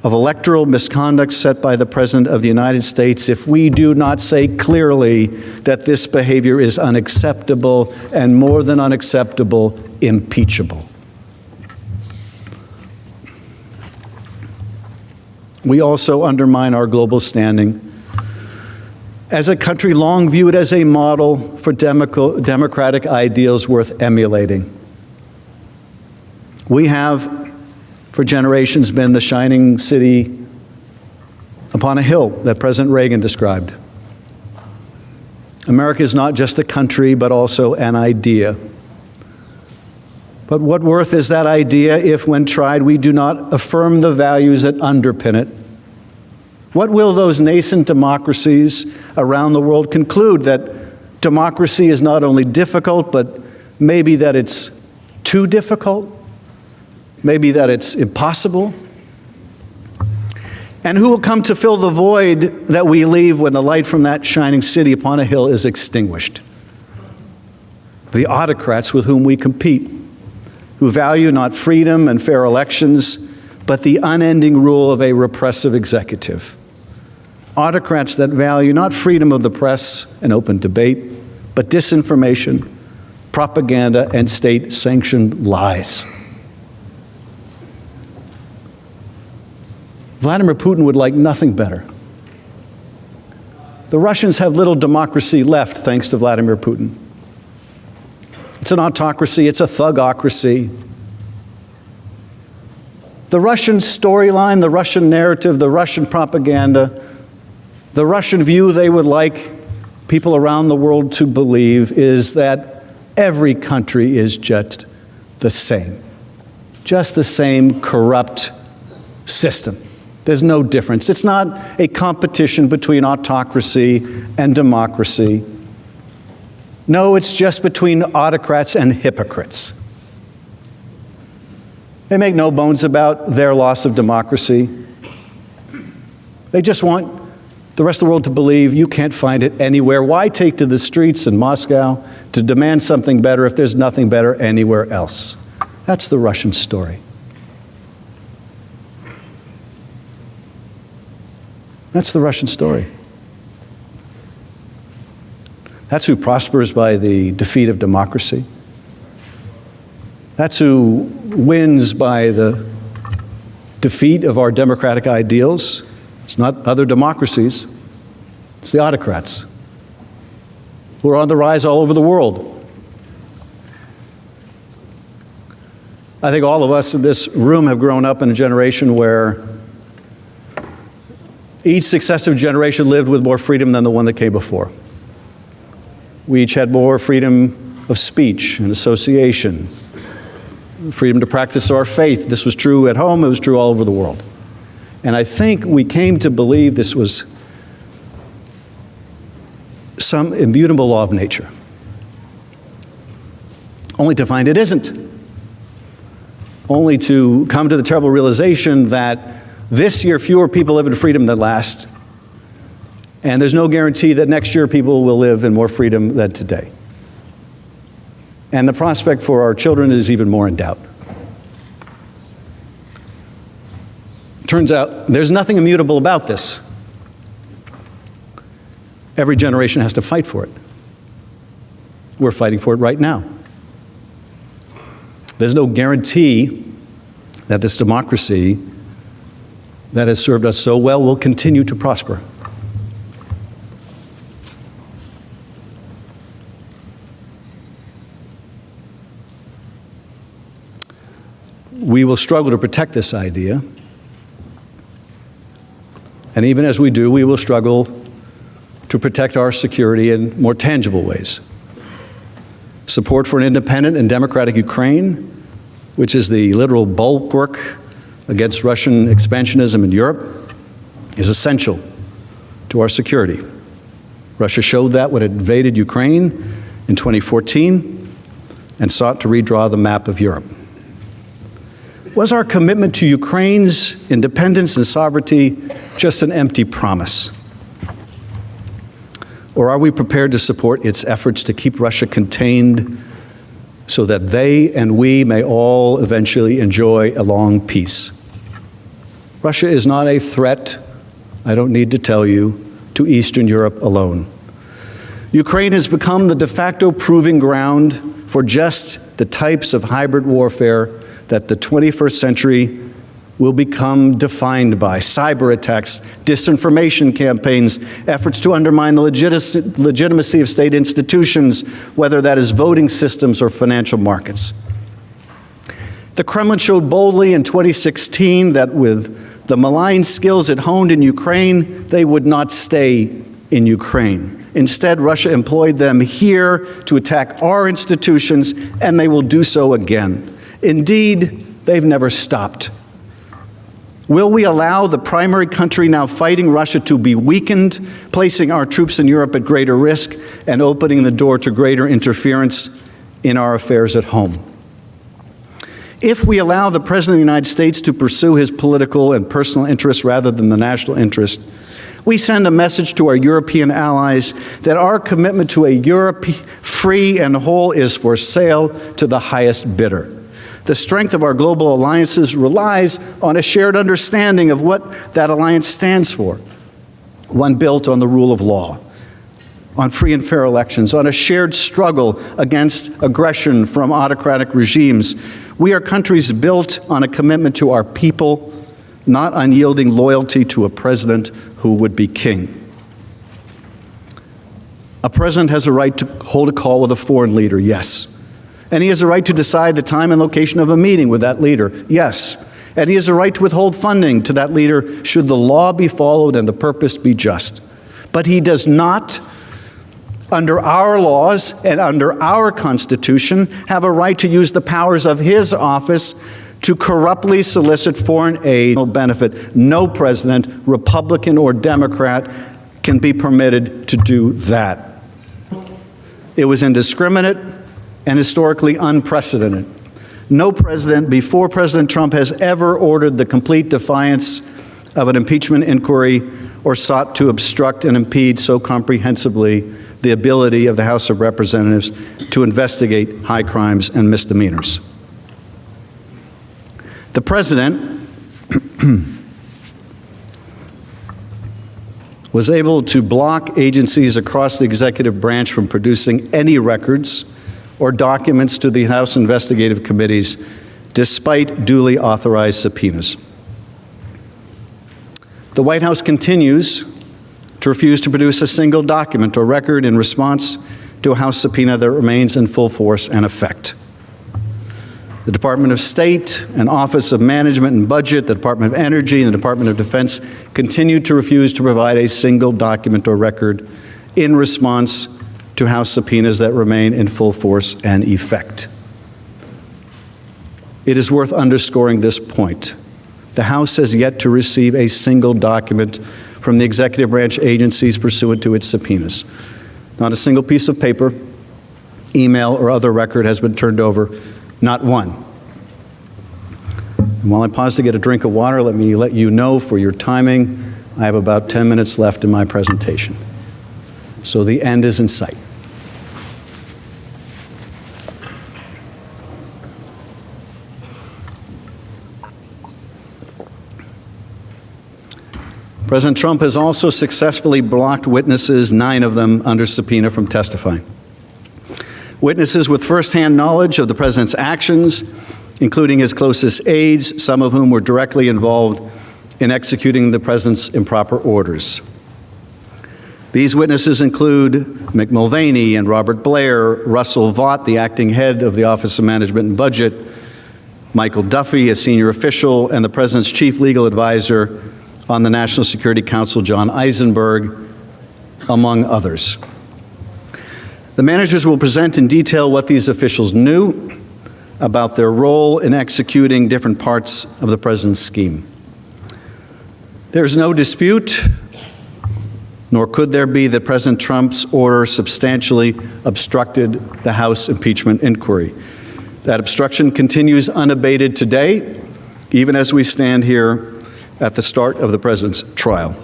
of electoral misconduct set by the President of the United States if we do not say clearly that this behavior is unacceptable and, more than unacceptable, impeachable. We also undermine our global standing as a country long viewed as a model for democratic ideals worth emulating. We have, for generations, been the shining city upon a hill that President Reagan described. America is not just a country, but also an idea. But what worth is that idea if, when tried, we do not affirm the values that underpin it? What will those nascent democracies around the world conclude? That democracy is not only difficult, but maybe that it's too difficult? Maybe that it's impossible? And who will come to fill the void that we leave when the light from that shining city upon a hill is extinguished? The autocrats with whom we compete, who value not freedom and fair elections, but the unending rule of a repressive executive. Autocrats that value not freedom of the press and open debate, but disinformation, propaganda, and state-sanctioned lies. Vladimir Putin would like nothing better. The Russians have little democracy left thanks to Vladimir Putin. It's an autocracy, it's a thugocracy. The Russian storyline, the Russian narrative, the Russian propaganda, the Russian view they would like people around the world to believe is that every country is just the same corrupt system. There's no difference. It's not a competition between autocracy and democracy. No, it's just between autocrats and hypocrites. They make no bones about their loss of democracy. They just want the rest of the world to believe you can't find it anywhere. Why take to the streets in Moscow to demand something better if there's nothing better anywhere else? That's the Russian story. That's the Russian story. That's who prospers by the defeat of democracy. That's who wins by the defeat of our democratic ideals. It's not other democracies. It's the autocrats who are on the rise all over the world. I think all of us in this room have grown up in a generation where each successive generation lived with more freedom than the one that came before. We each had more freedom of speech and association, freedom to practice our faith. This was true at home, it was true all over the world. And I think we came to believe this was some immutable law of nature, only to find it isn't. Only to come to the terrible realization that this year fewer people live in freedom than last, and there's no guarantee that next year people will live in more freedom than today. And the prospect for our children is even more in doubt. Turns out there's nothing immutable about this. Every generation has to fight for it. We're fighting for it right now. There's no guarantee that this democracy that has served us so well will continue to prosper. We will struggle to protect this idea. And even as we do, we will struggle to protect our security in more tangible ways. Support for an independent and democratic Ukraine, which is the literal bulwark against Russian expansionism in Europe, is essential to our security. Russia showed that when it invaded Ukraine in 2014 and sought to redraw the map of Europe. Was our commitment to Ukraine's independence and sovereignty just an empty promise? Or are we prepared to support its efforts to keep Russia contained so that they and we may all eventually enjoy a long peace? Russia is not a threat, I don't need to tell you, to Eastern Europe alone. Ukraine has become the de facto proving ground for just the types of hybrid warfare that the 21st century will become defined by: cyber attacks, disinformation campaigns, efforts to undermine the legitimacy of state institutions, whether that is voting systems or financial markets. The Kremlin showed boldly in 2016 that with the malign skills it honed in Ukraine, they would not stay in Ukraine. Instead, Russia employed them here to attack our institutions, and they will do so again. Indeed, they've never stopped. Will we allow the primary country now fighting Russia to be weakened, placing our troops in Europe at greater risk, and opening the door to greater interference in our affairs at home? If we allow the President of the United States to pursue his political and personal interests rather than the national interest, we send a message to our European allies that our commitment to a Europe free and whole is for sale to the highest bidder. The strength of our global alliances relies on a shared understanding of what that alliance stands for, one built on the rule of law, on free and fair elections, on a shared struggle against aggression from autocratic regimes. We are countries built on a commitment to our people, not unyielding loyalty to a president who would be king. A president has a right to hold a call with a foreign leader, yes. And he has a right to decide the time and location of a meeting with that leader, yes. And he has a right to withhold funding to that leader should the law be followed and the purpose be just. But he does not, under our laws and under our Constitution, have a right to use the powers of his office to corruptly solicit foreign aid or benefit. No president, Republican or Democrat, can be permitted to do that. It was indiscriminate and historically unprecedented. No president before President Trump has ever ordered the complete defiance of an impeachment inquiry or sought to obstruct and impede so comprehensively the ability of the House of Representatives to investigate high crimes and misdemeanors. The president was able to block agencies across the executive branch from producing any records or documents to the House investigative committees, despite duly authorized subpoenas. The White House continues to refuse to produce a single document or record in response to a House subpoena that remains in full force and effect. The Department of State and Office of Management and Budget, the Department of Energy, and the Department of Defense continue to refuse to provide a single document or record in response to House subpoenas that remain in full force and effect. It is worth underscoring this point. The House has yet to receive a single document from the executive branch agencies pursuant to its subpoenas. Not a single piece of paper, email, or other record has been turned over. Not one. And while I pause to get a drink of water, let me let you know for your timing, I have about 10 minutes left in my presentation. So the end is in sight. President Trump has also successfully blocked witnesses, 9 of them under subpoena, from testifying. Witnesses with firsthand knowledge of the president's actions, including his closest aides, some of whom were directly involved in executing the president's improper orders. These witnesses include Mick Mulvaney and Robert Blair, Russell Vought, the acting head of the Office of Management and Budget, Michael Duffy, a senior official, and the president's chief legal advisor on the National Security Council, John Eisenberg, among others. The managers will present in detail what these officials knew about their role in executing different parts of the president's scheme. There's no dispute, nor could there be, that President Trump's order substantially obstructed the House impeachment inquiry. That obstruction continues unabated today, even as we stand here at the start of the president's trial.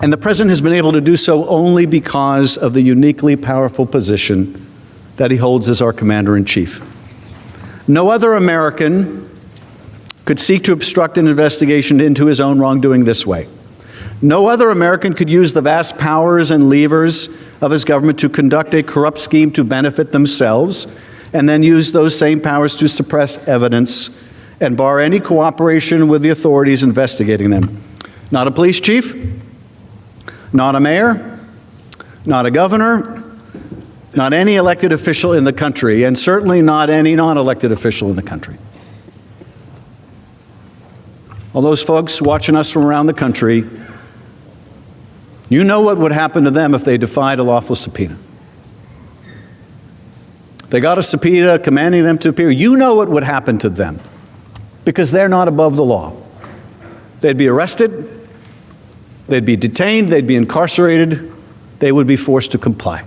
And the president has been able to do so only because of the uniquely powerful position that he holds as our commander-in-chief. No other American could seek to obstruct an investigation into his own wrongdoing this way. No other American could use the vast powers and levers of his government to conduct a corrupt scheme to benefit themselves, and then use those same powers to suppress evidence and bar any cooperation with the authorities investigating them. Not a police chief, not a mayor, not a governor, not any elected official in the country, and certainly not any non-elected official in the country. All those folks watching us from around the country, you know what would happen to them if they defied a lawful subpoena. They got a subpoena commanding them to appear. You know what would happen to them because they're not above the law. They'd be arrested, they'd be detained, they'd be incarcerated, they would be forced to comply.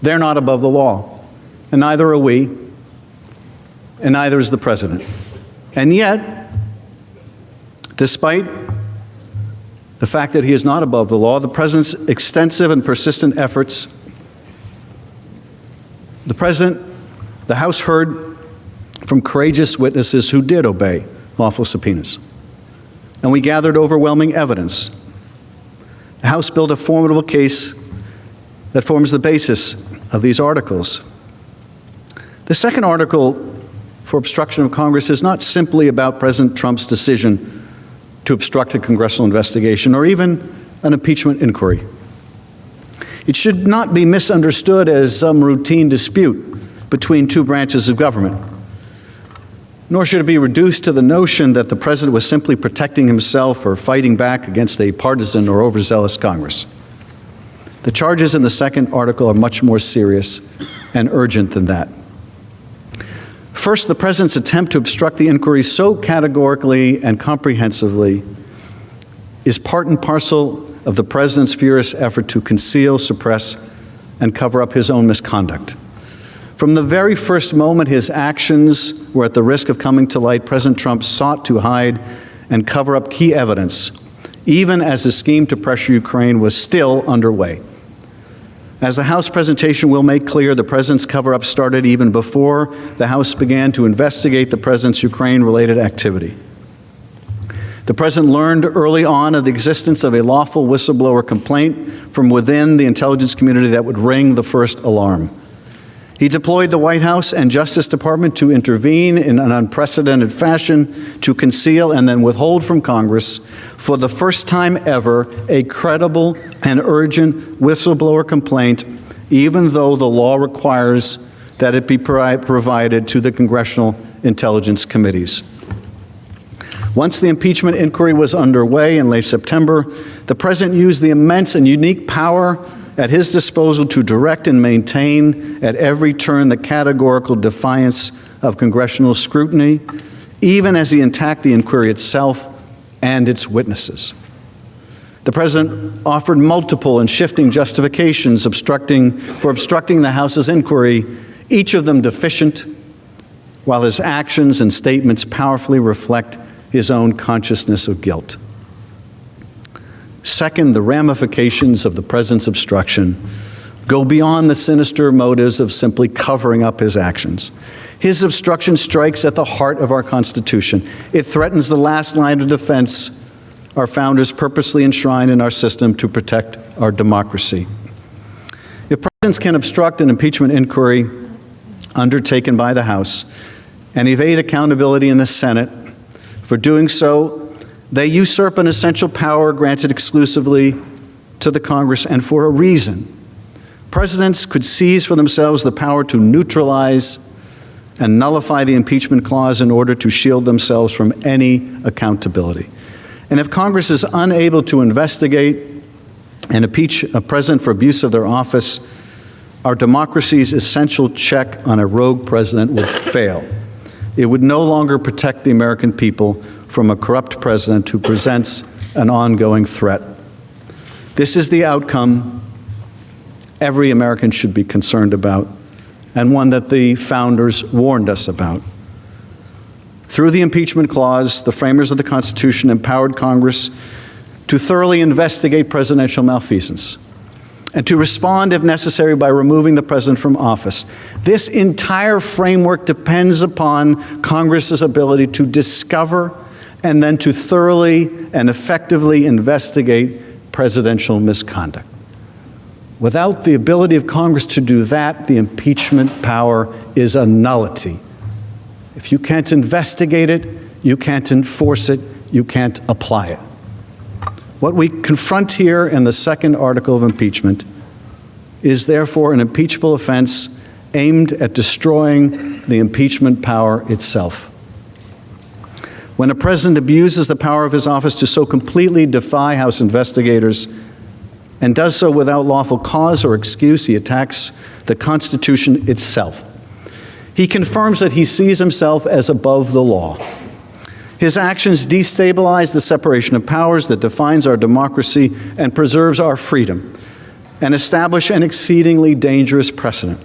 They're not above the law, and neither are we, and neither is the president. And yet, despite the fact that he is not above the law, the president's extensive and persistent efforts, the House heard from courageous witnesses who did obey lawful subpoenas. And we gathered overwhelming evidence. The House built a formidable case that forms the basis of these articles. The second article for obstruction of Congress is not simply about President Trump's decision to obstruct a congressional investigation or even an impeachment inquiry. It should not be misunderstood as some routine dispute between two branches of government, nor should it be reduced to the notion that the president was simply protecting himself or fighting back against a partisan or overzealous Congress. The charges in the second article are much more serious and urgent than that. First, the president's attempt to obstruct the inquiry so categorically and comprehensively is part and parcel of the president's furious effort to conceal, suppress, and cover up his own misconduct. From the very first moment his actions were at the risk of coming to light, President Trump sought to hide and cover up key evidence, even as his scheme to pressure Ukraine was still underway. As the House presentation will make clear, the president's cover-up started even before the House began to investigate the president's Ukraine-related activity. The president learned early on of the existence of a lawful whistleblower complaint from within the intelligence community that would ring the first alarm. He deployed the White House and Justice Department to intervene in an unprecedented fashion to conceal and then withhold from Congress, for the first time ever, a credible and urgent whistleblower complaint, even though the law requires that it be provided to the congressional intelligence committees. Once the impeachment inquiry was underway in late September, the president used the immense and unique power at his disposal to direct and maintain at every turn the categorical defiance of congressional scrutiny, even as he attacked the inquiry itself and its witnesses. The president offered multiple and shifting justifications for obstructing the House's inquiry, each of them deficient, while his actions and statements powerfully reflect his own consciousness of guilt. Second, the ramifications of the president's obstruction go beyond the sinister motives of simply covering up his actions. His obstruction strikes at the heart of our Constitution. It threatens the last line of defense our founders purposely enshrined in our system to protect our democracy. If presidents can obstruct an impeachment inquiry undertaken by the House and evade accountability in the Senate, for doing so, they usurp an essential power granted exclusively to the Congress, and for a reason. Presidents could seize for themselves the power to neutralize and nullify the impeachment clause in order to shield themselves from any accountability. And if Congress is unable to investigate and impeach a president for abuse of their office, our democracy's essential check on a rogue president will fail. It would no longer protect the American people from a corrupt president who presents an ongoing threat. This is the outcome every American should be concerned about, and one that the founders warned us about. Through the impeachment clause, the framers of the Constitution empowered Congress to thoroughly investigate presidential malfeasance and to respond, if necessary, by removing the president from office. This entire framework depends upon Congress's ability to discover and then to thoroughly and effectively investigate presidential misconduct. Without the ability of Congress to do that, the impeachment power is a nullity. If you can't investigate it, you can't enforce it, you can't apply it. What we confront here in the second article of impeachment is therefore an impeachable offense aimed at destroying the impeachment power itself. When a president abuses the power of his office to so completely defy House investigators and does so without lawful cause or excuse, he attacks the Constitution itself. He confirms that he sees himself as above the law. His actions destabilize the separation of powers that defines our democracy and preserves our freedom, and establish an exceedingly dangerous precedent.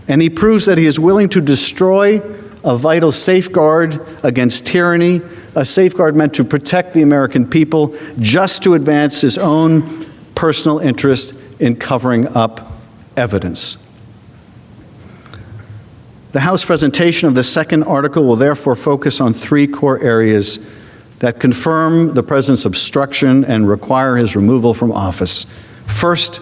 And he proves that he is willing to destroy a vital safeguard against tyranny, a safeguard meant to protect the American people, just to advance his own personal interest in covering up evidence. The House presentation of the second article will therefore focus on three core areas that confirm the president's obstruction and require his removal from office. First,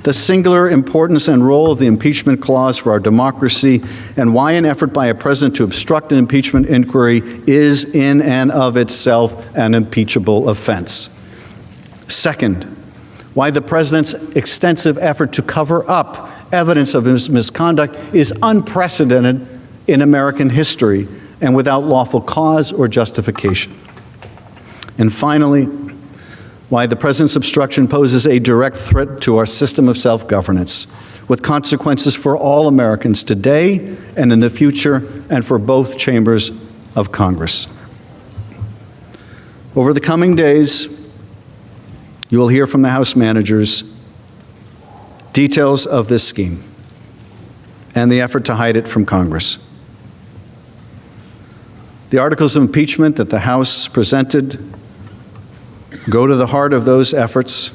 the singular importance and role of the impeachment clause for our democracy and why an effort by a president to obstruct an impeachment inquiry is in and of itself an impeachable offense. Second, why the president's extensive effort to cover up evidence of his misconduct is unprecedented in American history and without lawful cause or justification. And finally, why the president's obstruction poses a direct threat to our system of self-governance, with consequences for all Americans today and in the future, and for both chambers of Congress. Over the coming days, you will hear from the House managers details of this scheme and the effort to hide it from Congress. The articles of impeachment that the House presented go to the heart of those efforts,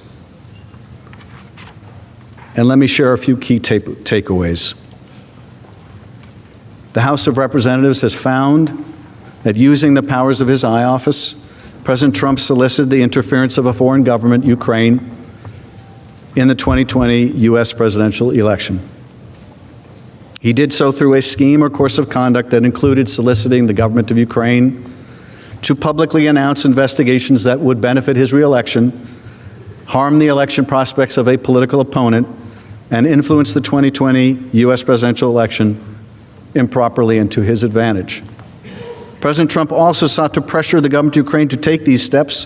and let me share a few key takeaways. The House of Representatives has found that using the powers of his eye office, President Trump solicited the interference of a foreign government, Ukraine, in the 2020 U.S. presidential election. He did so through a scheme or course of conduct that included soliciting the government of Ukraine to publicly announce investigations that would benefit his reelection, harm the election prospects of a political opponent, and influence the 2020 U.S. presidential election improperly and to his advantage. President Trump also sought to pressure the government of Ukraine to take these steps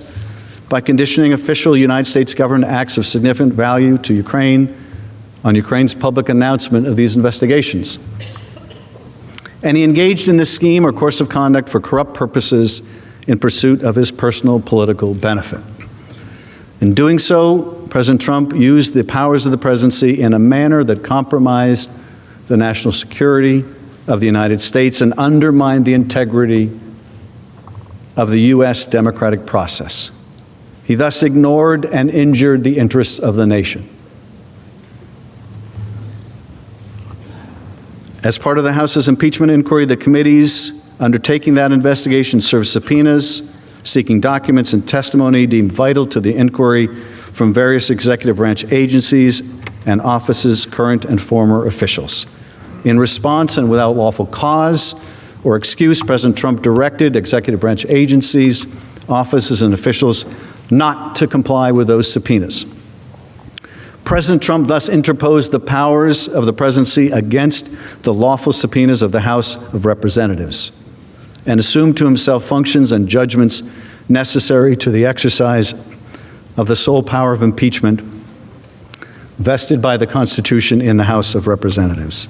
by conditioning official United States government acts of significant value to Ukraine on Ukraine's public announcement of these investigations. And he engaged in this scheme or course of conduct for corrupt purposes in pursuit of his personal political benefit. In doing so, President Trump used the powers of the presidency in a manner that compromised the national security of the United States and undermined the integrity of the U.S. democratic process. He thus ignored and injured the interests of the nation. As part of the House's impeachment inquiry, the committees undertaking that investigation served subpoenas, seeking documents and testimony deemed vital to the inquiry from various executive branch agencies and offices, current and former officials. In response and without lawful cause or excuse, President Trump directed executive branch agencies, offices, and officials not to comply with those subpoenas. President Trump thus interposed the powers of the presidency against the lawful subpoenas of the House of Representatives and assumed to himself functions and judgments necessary to the exercise of the sole power of impeachment vested by the Constitution in the House of Representatives.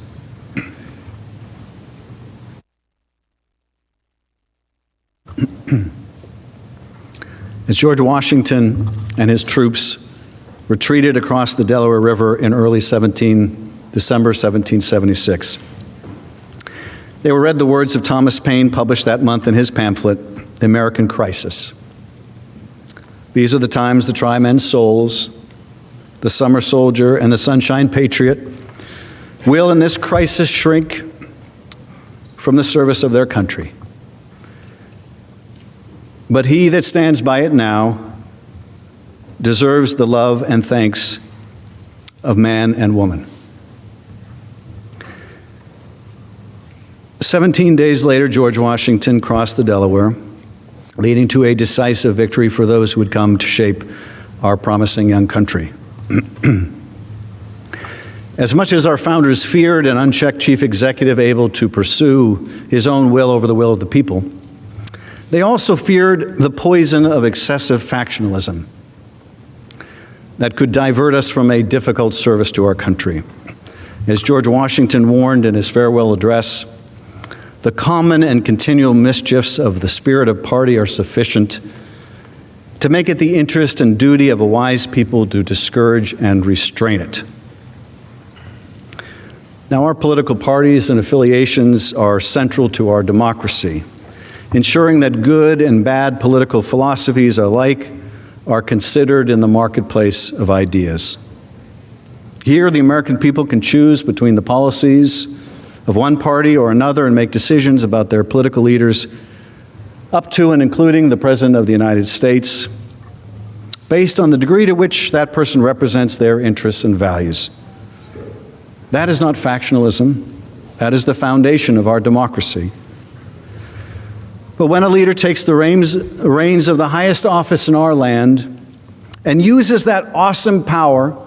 As George Washington and his troops retreated across the Delaware River in early December 1776, They were read the words of Thomas Paine, published that month in his pamphlet, The American Crisis. These are the times to try men's souls. The summer soldier and the sunshine patriot will in this crisis shrink from the service of their country. But he that stands by it now deserves the love and thanks of man and woman. 17 days later, George Washington crossed the Delaware, leading to a decisive victory for those who would come to shape our promising young country. As much as our founders feared an unchecked chief executive able to pursue his own will over the will of the people, they also feared the poison of excessive factionalism that could divert us from a difficult service to our country. As George Washington warned in his farewell address, the common and continual mischiefs of the spirit of party are sufficient to make it the interest and duty of a wise people to discourage and restrain it. Now, our political parties and affiliations are central to our democracy, ensuring that good and bad political philosophies alike are considered in the marketplace of ideas. Here, the American people can choose between the policies of one party or another and make decisions about their political leaders, up to and including the President of the United States, based on the degree to which that person represents their interests and values. That is not factionalism. That is the foundation of our democracy. But when a leader takes the reins of the highest office in our land and uses that awesome power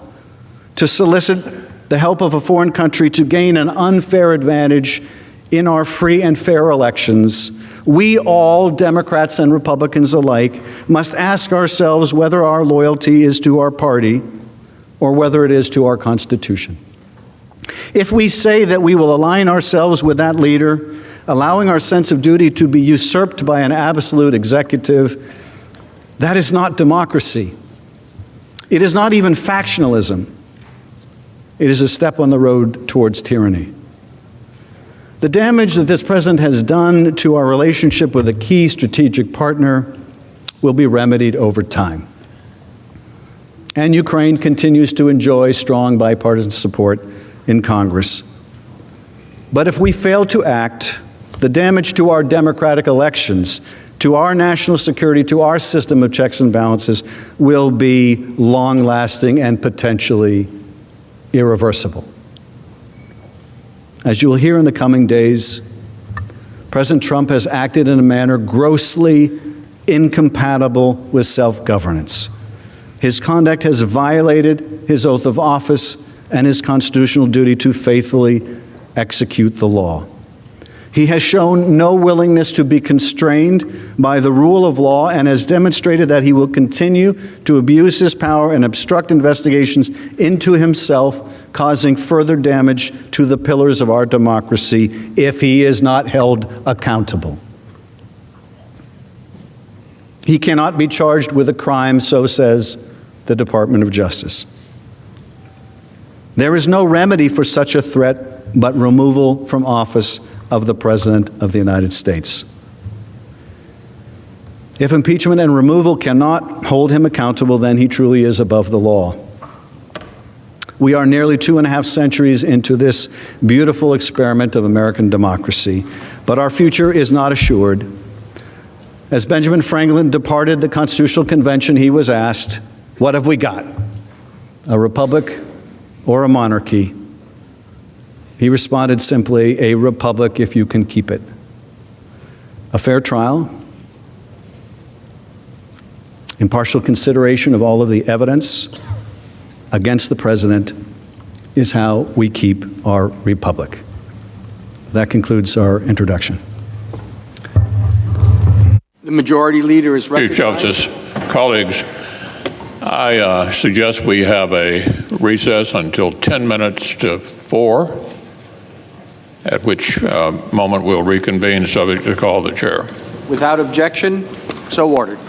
to solicit the help of a foreign country to gain an unfair advantage in our free and fair elections, we all, Democrats and Republicans alike, must ask ourselves whether our loyalty is to our party or whether it is to our Constitution. If we say that we will align ourselves with that leader, allowing our sense of duty to be usurped by an absolute executive, that is not democracy. It is not even factionalism. It is a step on the road towards tyranny. The damage that this president has done to our relationship with a key strategic partner will be remedied over time. And Ukraine continues to enjoy strong bipartisan support in Congress. But if we fail to act, the damage to our democratic elections, to our national security, to our system of checks and balances will be long-lasting and potentially irreversible. As you will hear in the coming days, President Trump has acted in a manner grossly incompatible with self-governance. His conduct has violated his oath of office and his constitutional duty to faithfully execute the law. He has shown no willingness to be constrained by the rule of law and has demonstrated that he will continue to abuse his power and obstruct investigations into himself, causing further damage to the pillars of our democracy if he is not held accountable. He cannot be charged with a crime, so says the Department of Justice. There is no remedy for such a threat but removal from office of the President of the United States. If impeachment and removal cannot hold him accountable, then he truly is above the law. We are nearly 2.5 centuries into this beautiful experiment of American democracy, but our future is not assured. As Benjamin Franklin departed the Constitutional Convention, he was asked, "What have we got? A republic or a monarchy?" He responded simply, "A republic if you can keep it." A fair trial, impartial consideration of all of the evidence against the president is how we keep our republic. That concludes our introduction. The majority leader is recognized. Chief Justice, colleagues, I suggest we have a recess until 10 minutes to 4, at which moment we'll reconvene subject to call the chair. Without objection, so ordered.